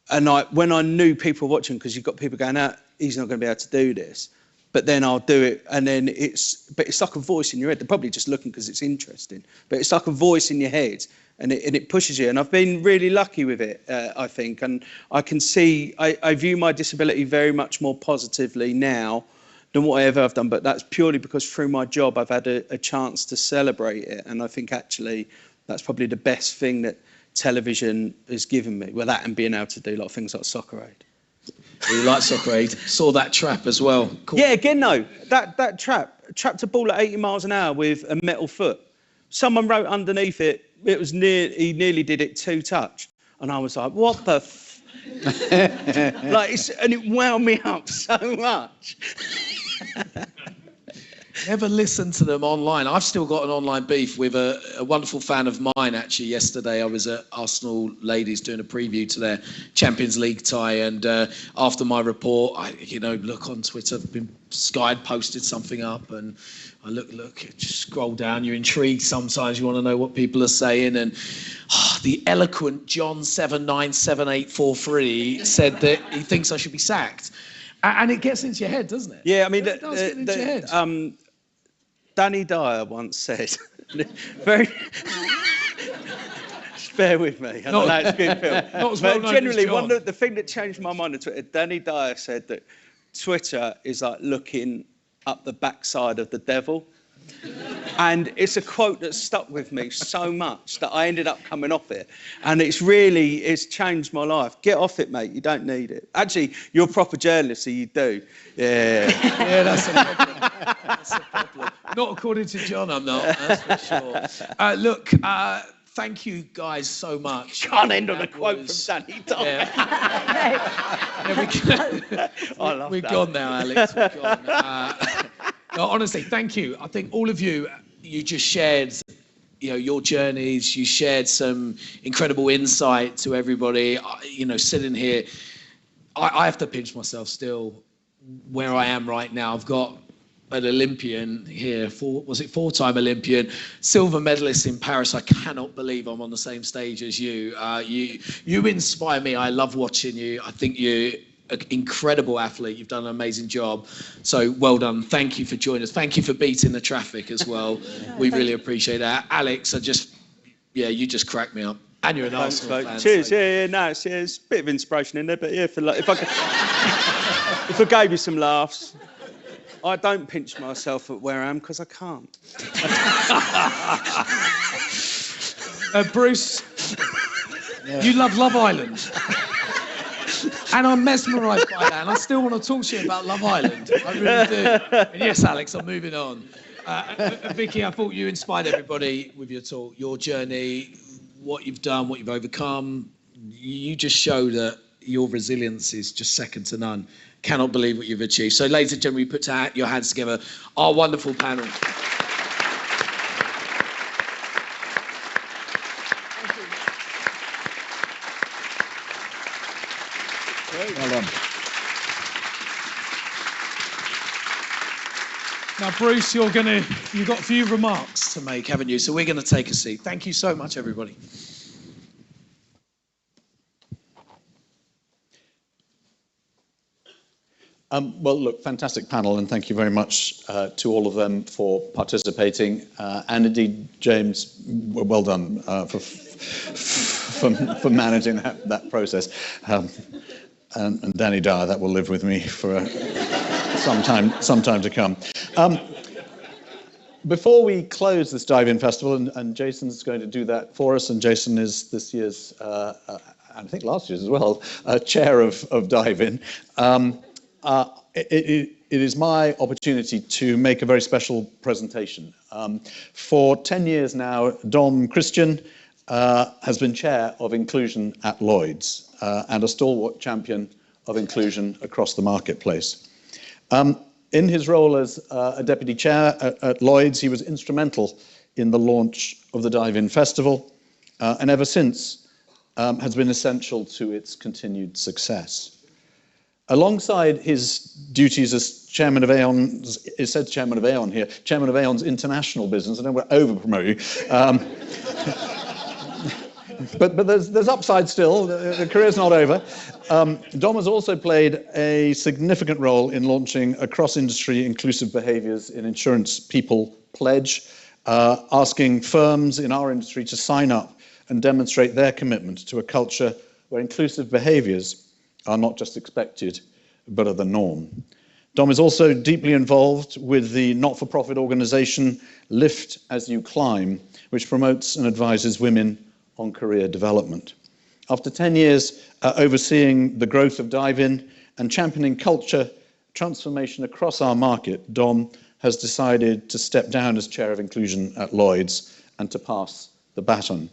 And when I knew people were watching, because you've got people going out, he's not going to be able to do this, but then I'll do it, and then it's like a voice in your head. They're probably just looking because it's interesting, but it's like a voice in your head. And it pushes you, and I've been really lucky with it, I think. And I can see, I view my disability very much more positively now than whatever I've done, but that's purely because through my job I've had a chance to celebrate it, and I think actually that's probably the best thing that television has given me. Well, that and being able to do a lot of things like Soccer Aid. You like Soccer Aid? Saw that trap as well. Cool. Yeah, again though, that trapped a ball at 80 miles an hour with a metal foot. Someone wrote underneath it, he nearly did it 2 touch. And I was like, what the and it wound me up so much. Never listen to them online. I've still got an online beef with a wonderful fan of mine, actually. Yesterday, I was at Arsenal Ladies doing a preview to their Champions League tie. And after my report, I look on Twitter, Sky had posted something up. And I look, just scroll down. You're intrigued sometimes. You want to know what people are saying. And the eloquent John797843 said that he thinks I should be sacked. And it gets into your head, doesn't it? Yeah, I mean, it does get into your head. Danny Dyer once said, very. Just bear with me. I know it's a good film. Not as well known generally, as the thing that changed my mind on Twitter, Danny Dyer said that Twitter is like looking up the backside of the devil. And it's a quote that stuck with me so much that I ended up coming off it. And it's changed my life. Get off it, mate. You don't need it. Actually, you're a proper journalist, so you do. Yeah. Yeah, that's a problem. That's a problem. Not according to John, I'm not. That's for sure. Look, thank you guys so much. Can't end on a quote from Danny Dyer. We've gone now, Alex. We've gone. No, honestly, thank you. I think all of you just shared, your journeys. You shared some incredible insight to everybody. Sitting here, I have to pinch myself still where I am right now. I've got an Olympian here, four-time Olympian, silver medalist in Paris. I cannot believe I'm on the same stage as you. You inspire me. I love watching you. I think you're an incredible athlete. You've done an amazing job. So well done. Thank you for joining us. Thank you for beating the traffic as well. We really appreciate that. Alex, you just cracked me up. And you're an Arsenal fan. Cheers. So. Yeah. It's a bit of inspiration in there, but yeah, if I gave you some laughs. I don't pinch myself at where I am because I can't. Bruce, you love Love Island. And I'm mesmerised by that, and I still want to talk to you about Love Island. I really do. And yes, Alex, I'm moving on. Vicky, I thought you inspired everybody with your talk, your journey, what you've done, what you've overcome. You just show that your resilience is just second to none. Cannot believe what you've achieved. So, ladies and gentlemen, we put your hands together, our wonderful panel. Well done. Now, Bruce, you've got a few remarks to make, haven't you? So we're going to take a seat. Thank you so much, everybody. Well, look, fantastic panel, and thank you very much to all of them for participating. And indeed, James, well done for managing that process. And Danny Dyer, that will live with me for some time to come. Before we close this Dive-In Festival, and Jason's going to do that for us, and Jason is this year's, and I think last year's as well, chair of Dive-In. It is my opportunity to make a very special presentation. For 10 years now, Dom Christian has been chair of inclusion at Lloyd's and a stalwart champion of inclusion across the marketplace. In his role as a deputy chair at Lloyd's, he was instrumental in the launch of the Dive-In Festival, and ever since has been essential to its continued success. Alongside his duties as chairman of Aon's, it says chairman of Aon here, chairman of Aon's international business, I don't want to over-promote you, but there's upside still, the career's not over. Dom has also played a significant role in launching a cross-industry inclusive behaviours in insurance people pledge, asking firms in our industry to sign up and demonstrate their commitment to a culture where inclusive behaviours are not just expected, but are the norm. Dom is also deeply involved with the not-for-profit organisation Lift As You Climb, which promotes and advises women on career development. After 10 years overseeing the growth of Dive-In and championing culture transformation across our market, Dom has decided to step down as chair of inclusion at Lloyd's and to pass the baton.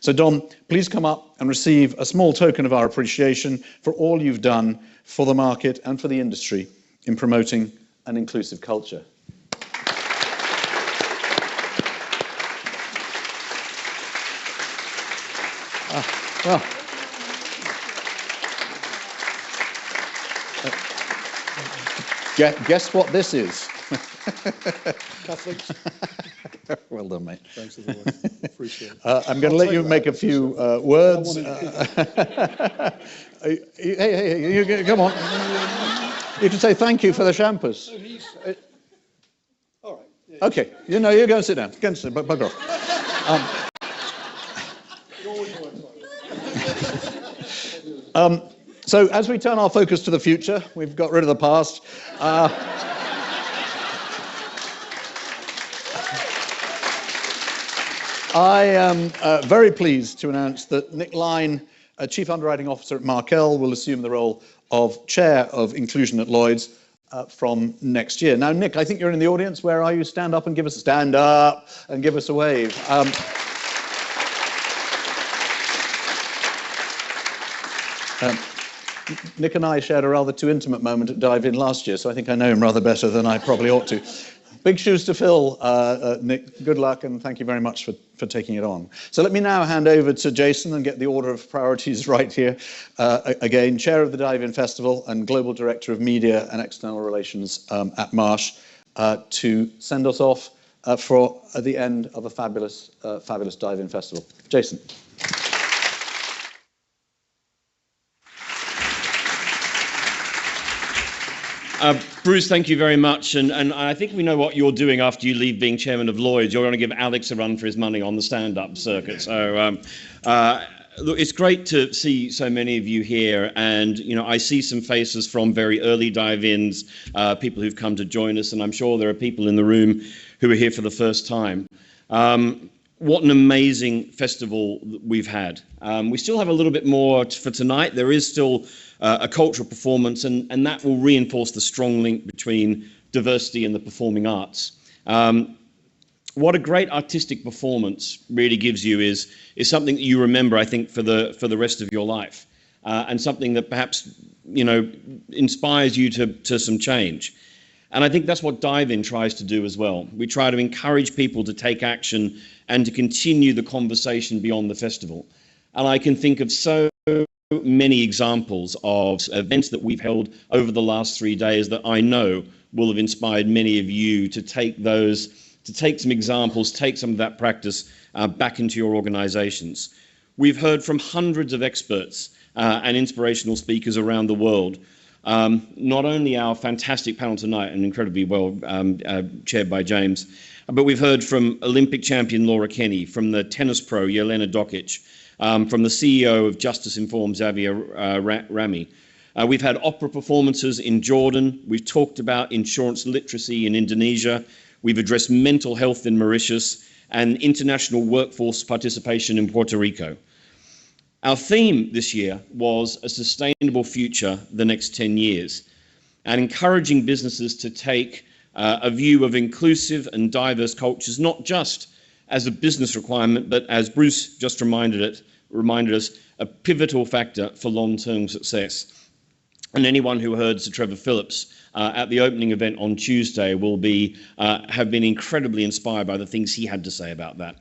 So Dom, please come up and receive a small token of our appreciation for all you've done for the market and for the industry in promoting an inclusive culture. Well, guess what this is? Catholics. Well done, mate. Thanks as always. Appreciate it. I'm going to let you make a few words. Hey, you, come on. You can say thank you for the shampoos. All right. Yeah. Okay, you go and sit down. Go and sit, bug off. So as we turn our focus to the future, we've got rid of the past. I am very pleased to announce that Nick Line, Chief Underwriting Officer at Markel, will assume the role of Chair of Inclusion at Lloyd's from next year. Now, Nick, I think you're in the audience. Where are you? Stand up and give us a wave. Nick and I shared a rather too intimate moment at Dive In last year, so I think I know him rather better than I probably ought to. Big shoes to fill, Nick. Good luck, and thank you very much for taking it on. So let me now hand over to Jason and get the order of priorities right here. Again, Chair of the Dive In Festival and Global Director of Media and External Relations at Marsh, to send us off for the end of a fabulous Dive In Festival. Jason. Bruce, thank you very much. And I think we know what you're doing after you leave being chairman of Lloyd's. You're going to give Alex a run for his money on the stand-up circuit. So, look, it's great to see so many of you here. And, I see some faces from very early dive-ins, people who've come to join us. And I'm sure there are people in the room who are here for the first time. What an amazing festival we've had. We still have a little bit more for tonight. There is still a cultural performance, and that will reinforce the strong link between diversity and the performing arts. What a great artistic performance really gives you is something that you remember, I think, for the rest of your life, and something that perhaps inspires you to some change. And I think that's what Dive In tries to do as well. We try to encourage people to take action and to continue the conversation beyond the festival. And I can think of so many examples of events that we've held over the last 3 days that I know will have inspired many of you to take some examples, take some of that practice back into your organizations. We've heard from hundreds of experts and inspirational speakers around the world. Not only our fantastic panel tonight, and incredibly well chaired by James, but we've heard from Olympic champion Laura Kenny, from the tennis pro Jelena Dokic, from the CEO of Justice Informed, Xavier Rami. We've had opera performances in Jordan. We've talked about insurance literacy in Indonesia. We've addressed mental health in Mauritius and international workforce participation in Puerto Rico. Our theme this year was a sustainable future the next 10 years, and encouraging businesses to take a view of inclusive and diverse cultures, not just as a business requirement, but as Bruce just reminded us, a pivotal factor for long-term success. And anyone who heard Sir Trevor Phillips at the opening event on Tuesday will have been incredibly inspired by the things he had to say about that.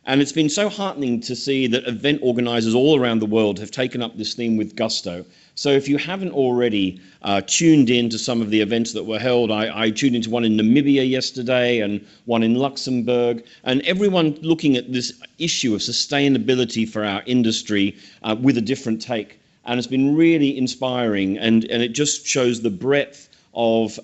And it's been so heartening to see that event organizers all around the world have taken up this theme with gusto. So if you haven't already tuned in to some of the events that were held, I tuned into one in Namibia yesterday and one in Luxembourg, and everyone looking at this issue of sustainability for our industry with a different take. And it's been really inspiring, and it just shows the breadth of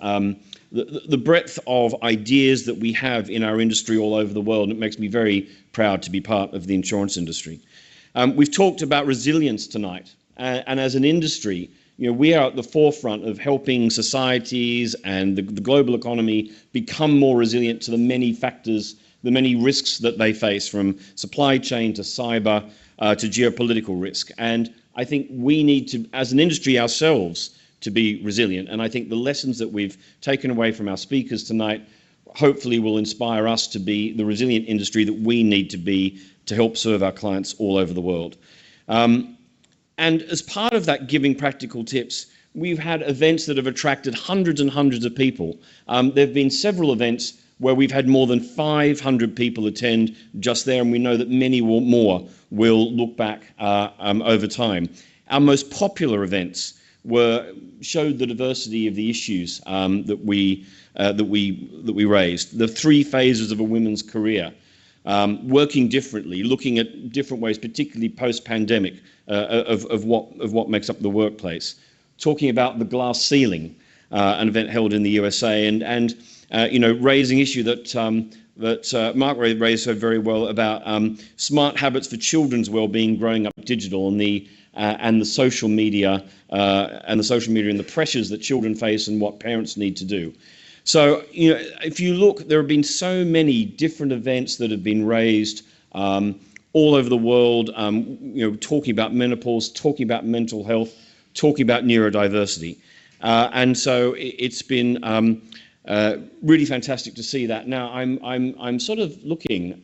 the breadth of ideas that we have in our industry all over the world. And it makes me very proud to be part of the insurance industry. We've talked about resilience tonight, and as an industry, we are at the forefront of helping societies and the global economy become more resilient to the many factors, the many risks that they face, from supply chain to cyber to geopolitical risk. And I think we need to, as an industry ourselves, to be resilient. And I think the lessons that we've taken away from our speakers tonight hopefully will inspire us to be the resilient industry that we need to be to help serve our clients all over the world. And as part of that giving practical tips, we've had events that have attracted hundreds and hundreds of people. There have been several events where we've had more than 500 people attend just there, and we know that many more will look back over time. Our most popular events showed the diversity of the issues that we raised. The 3 phases of a women's career, working differently, looking at different ways, particularly post-pandemic, of what makes up the workplace. Talking about the glass ceiling, an event held in the USA, and raising issue that Mark raised so very well about smart habits for children's well-being growing up digital, and the social media and the pressures that children face and what parents need to do. So, if you look, there have been so many different events that have been raised all over the world, talking about menopause, talking about mental health, talking about neurodiversity. And so it's been really fantastic to see that. Now I'm sort of looking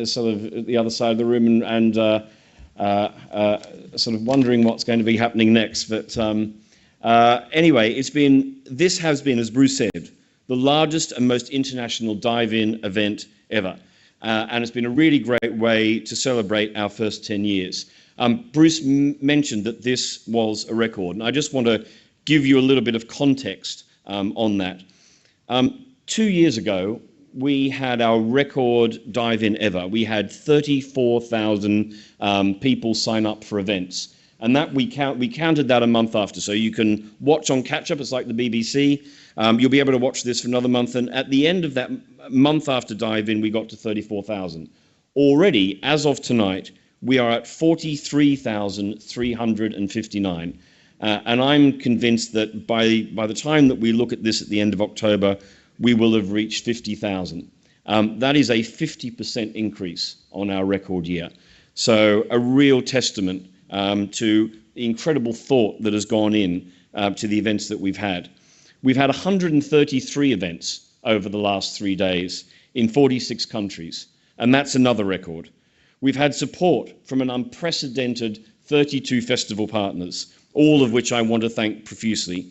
sort of at the other side of the room and sort of wondering what's going to be happening next. But anyway, this has been, as Bruce said, the largest and most international dive-in event ever. And it's been a really great way to celebrate our first 10 years. Bruce mentioned that this was a record, and I just want to give you a little bit of context on that. 2 years ago, we had our record dive-in ever. We had 34,000 people sign up for events. And that we counted that a month after. So you can watch on catch-up, it's like the BBC. You'll be able to watch this for another month. And at the end of that month after dive-in, we got to 34,000. Already, as of tonight, we are at 43,359. And I'm convinced that by the time that we look at this at the end of October, we will have reached 50,000. That is a 50% increase on our record year. So a real testament to the incredible thought that has gone in to the events that we've had. We've had 133 events over the last 3 days in 46 countries, and that's another record. We've had support from an unprecedented 32 festival partners, all of which I want to thank profusely.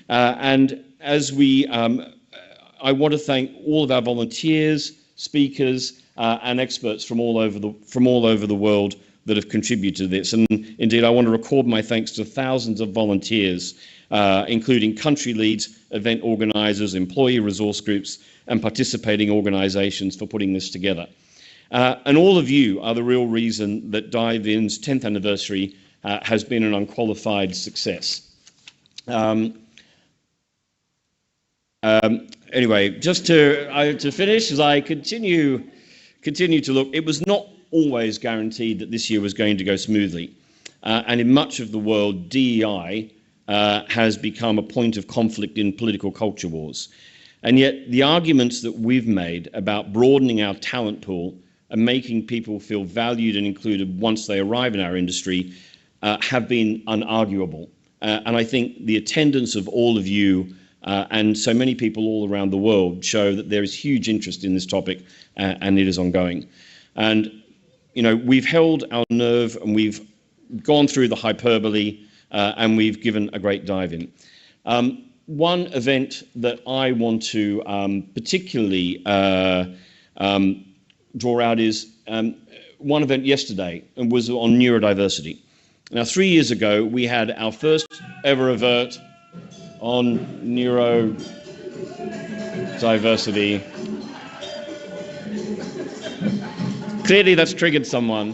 And as I want to thank all of our volunteers, speakers, and experts from all over the world that have contributed to this. And indeed, I want to record my thanks to thousands of volunteers, including country leads, event organizers, employee resource groups, and participating organizations for putting this together. And all of you are the real reason that Dive-In's 10th anniversary has been an unqualified success. Anyway, just to finish, as I continue to look, it was not always guaranteed that this year was going to go smoothly. And in much of the world, DEI has become a point of conflict in political culture wars. And yet the arguments that we've made about broadening our talent pool and making people feel valued and included once they arrive in our industry have been unarguable. And I think the attendance of all of you and so many people all around the world show that there is huge interest in this topic and it is ongoing. And we've held our nerve and we've gone through the hyperbole and we've given a great dive in. One event that I want to particularly draw out is one event yesterday and was on neurodiversity. Now, 3 years ago, we had our first ever event on neurodiversity. Clearly, that's triggered someone.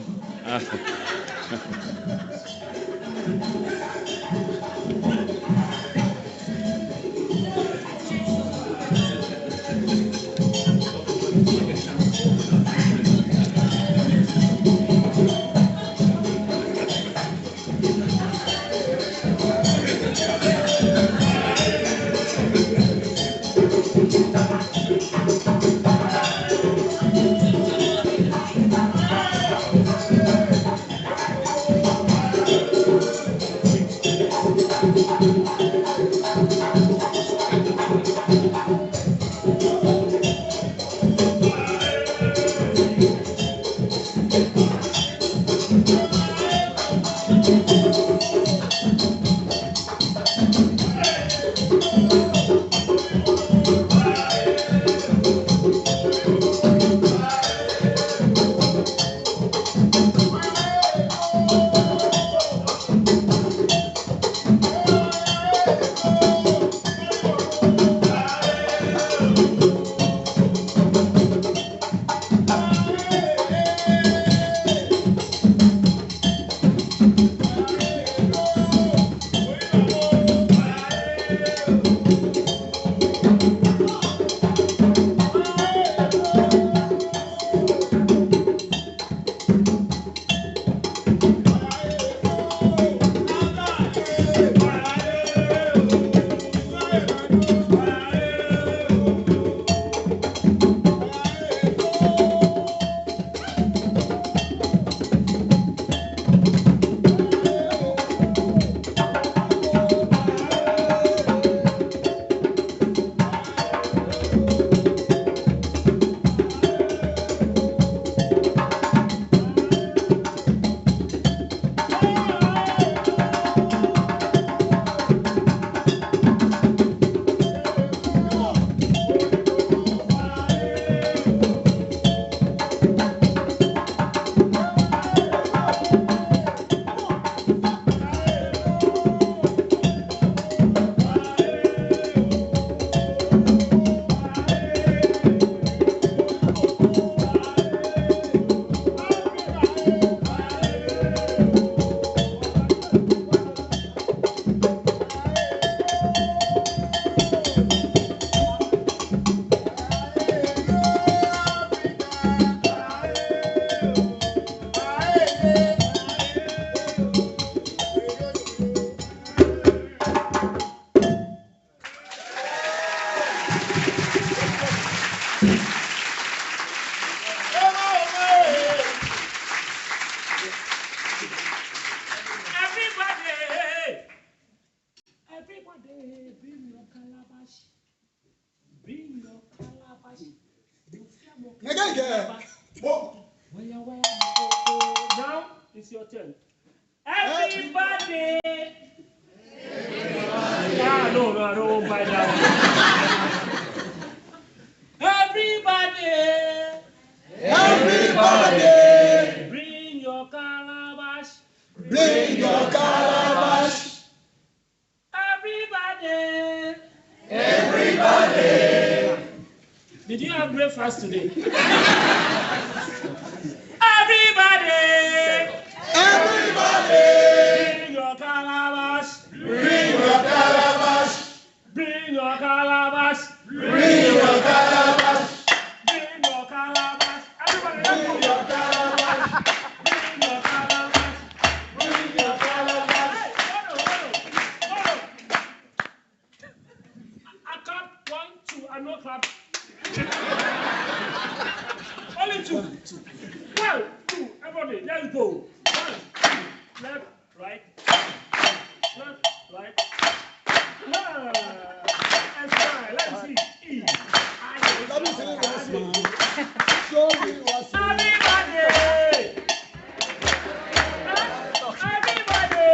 Bring your calabash. Now it's your turn. Everybody. Ah, no, I don't want by that. Everybody. Bring your calabash. Bring your calabash. Everybody. Did you have breakfast today? Everybody. Bring your calabash. Bring your calabash. Bring your calabash. Bring your calabash. Bring your calabash. Everybody, let's go. Bring your calabash. Bring your calabash. Hey, hold on. I clap 1, 2. I no clap. Only 2. 1, 2. Everybody, let's go. 1, 2. Left, right. Left, right. Let's try. Let's see. Let me see it once more. Show me what's Everybody.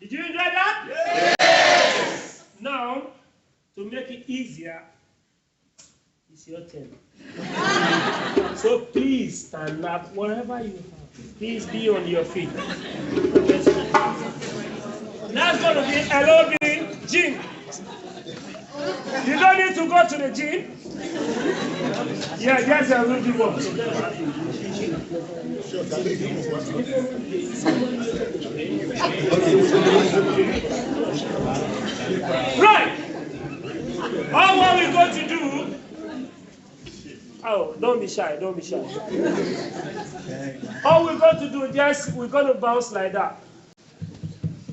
Did you enjoy that? Yes! Now, to make it easier, it's your turn. So please stand up wherever you have. Please be on your feet. That's going to be LOB gym. You don't need to go to the gym. Yeah, just a little one. Right. All what we're going to do, Oh, don't be shy, don't be shy. All we're going to do is we're going to bounce like that.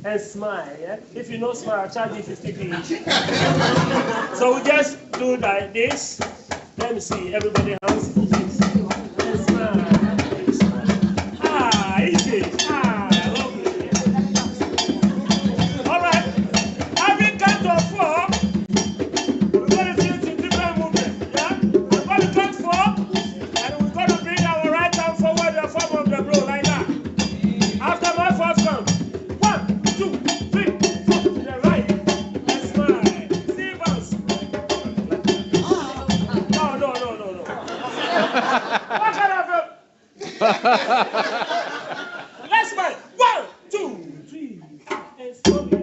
And smile, yeah? If you don't smile, I'll charge you 50p each. So we just do like this. Let me see, everybody else. And smile. Ah, easy. Ah, lovely. All right. Every count of 4, we're going to do it in different movements, yeah? I'm going to count 4, and we're going to bring our right hand forward in form of the blow like that. After my first count. 1, 2, 3, 4 to the right. And smile. See bounce. No. What kind of let's smile. 1, 2, 3. And slowly.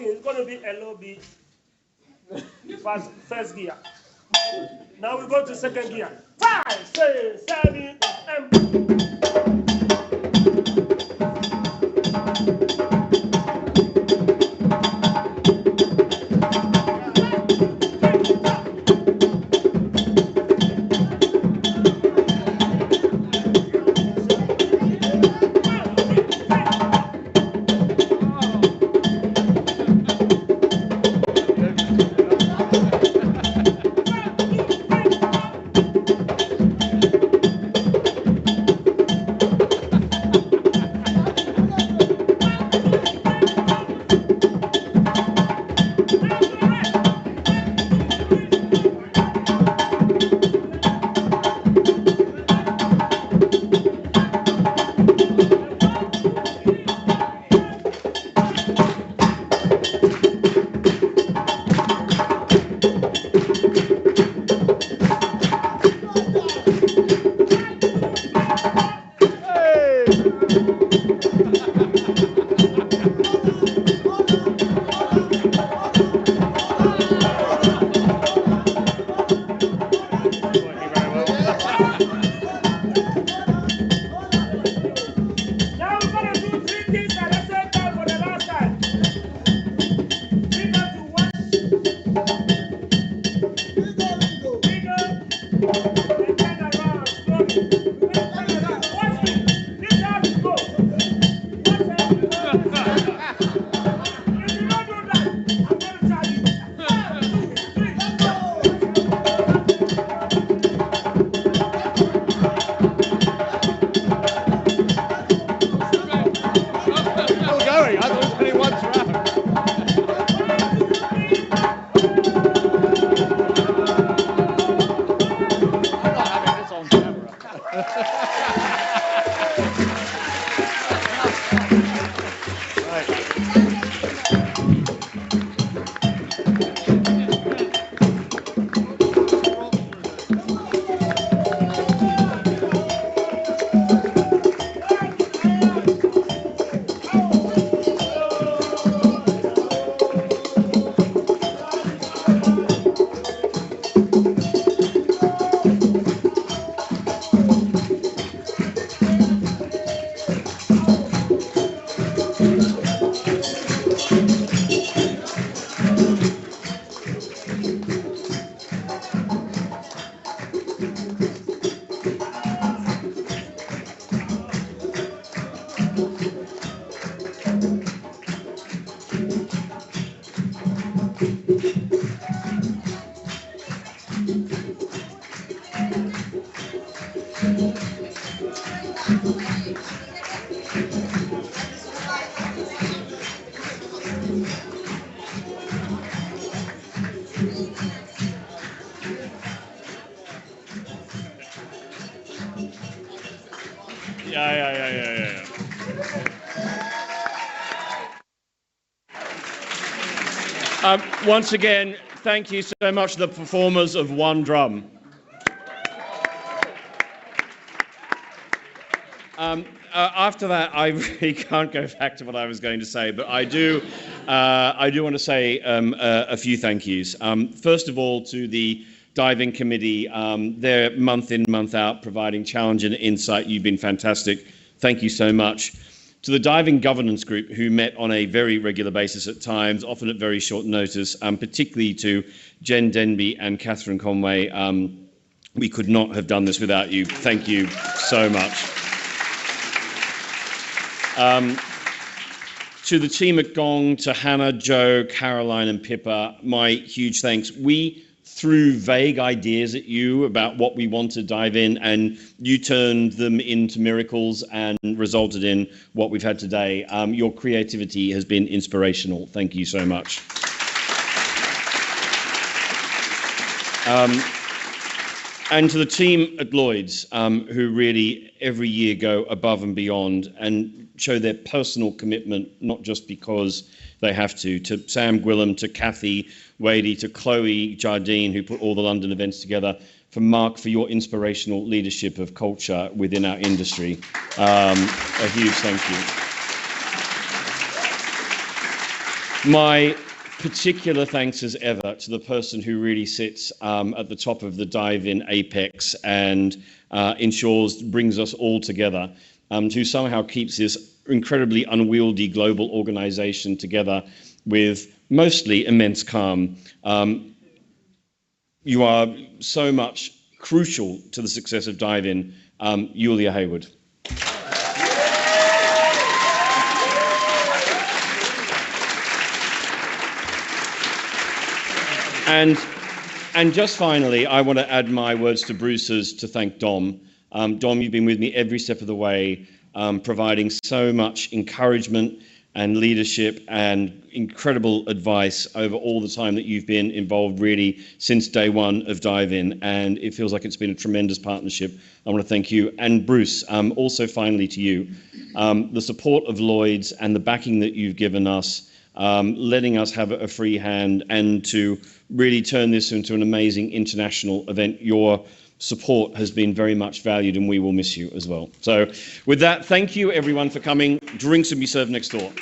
It's going to be a low beat. First gear. Now we go to second gear. 5, 6, 7, and Yeah. Once again, thank you so much to the performers of One Drum. After that, I really can't go back to what I was going to say, but I do want to say a few thank yous. First of all, to the Dive-In Committee. They're month in, month out, providing challenge and insight. You've been fantastic. Thank you so much. To the Dive-In Governance Group, who met on a very regular basis at times, often at very short notice, particularly to Jen Denby and Catherine Conway. We could not have done this without you. Thank you so much. To the team at Gong, to Hannah, Joe, Caroline and Pippa, my huge thanks. We threw vague ideas at you about what we want to dive in, and you turned them into miracles and resulted in what we've had today. Your creativity has been inspirational. Thank you so much. And to the team at Lloyd's, who really every year go above and beyond and show their personal commitment, not just because they have to Sam Gwillam, to Kathy Wadey, to Chloe Jardine, who put all the London events together, for Mark, for your inspirational leadership of culture within our industry. A huge thank you. My particular thanks as ever to the person who really sits at the top of the dive-in apex and brings us all together, who somehow keeps this incredibly unwieldy global organization together with mostly immense calm. You are so much crucial to the success of Dive-In, Julia Hayward. And just finally, I want to add my words to Bruce's to thank Dom. Dom, you've been with me every step of the way, providing so much encouragement and leadership and incredible advice over all the time that you've been involved, really since day one of Dive-In, and it feels like it's been a tremendous partnership. I want to thank you. And Bruce, also finally to you, the support of Lloyd's and the backing that you've given us, letting us have a free hand and to really turn this into an amazing international event. Your support has been very much valued, and we will miss you as well. So with that, thank you everyone for coming. Drinks will be served next door.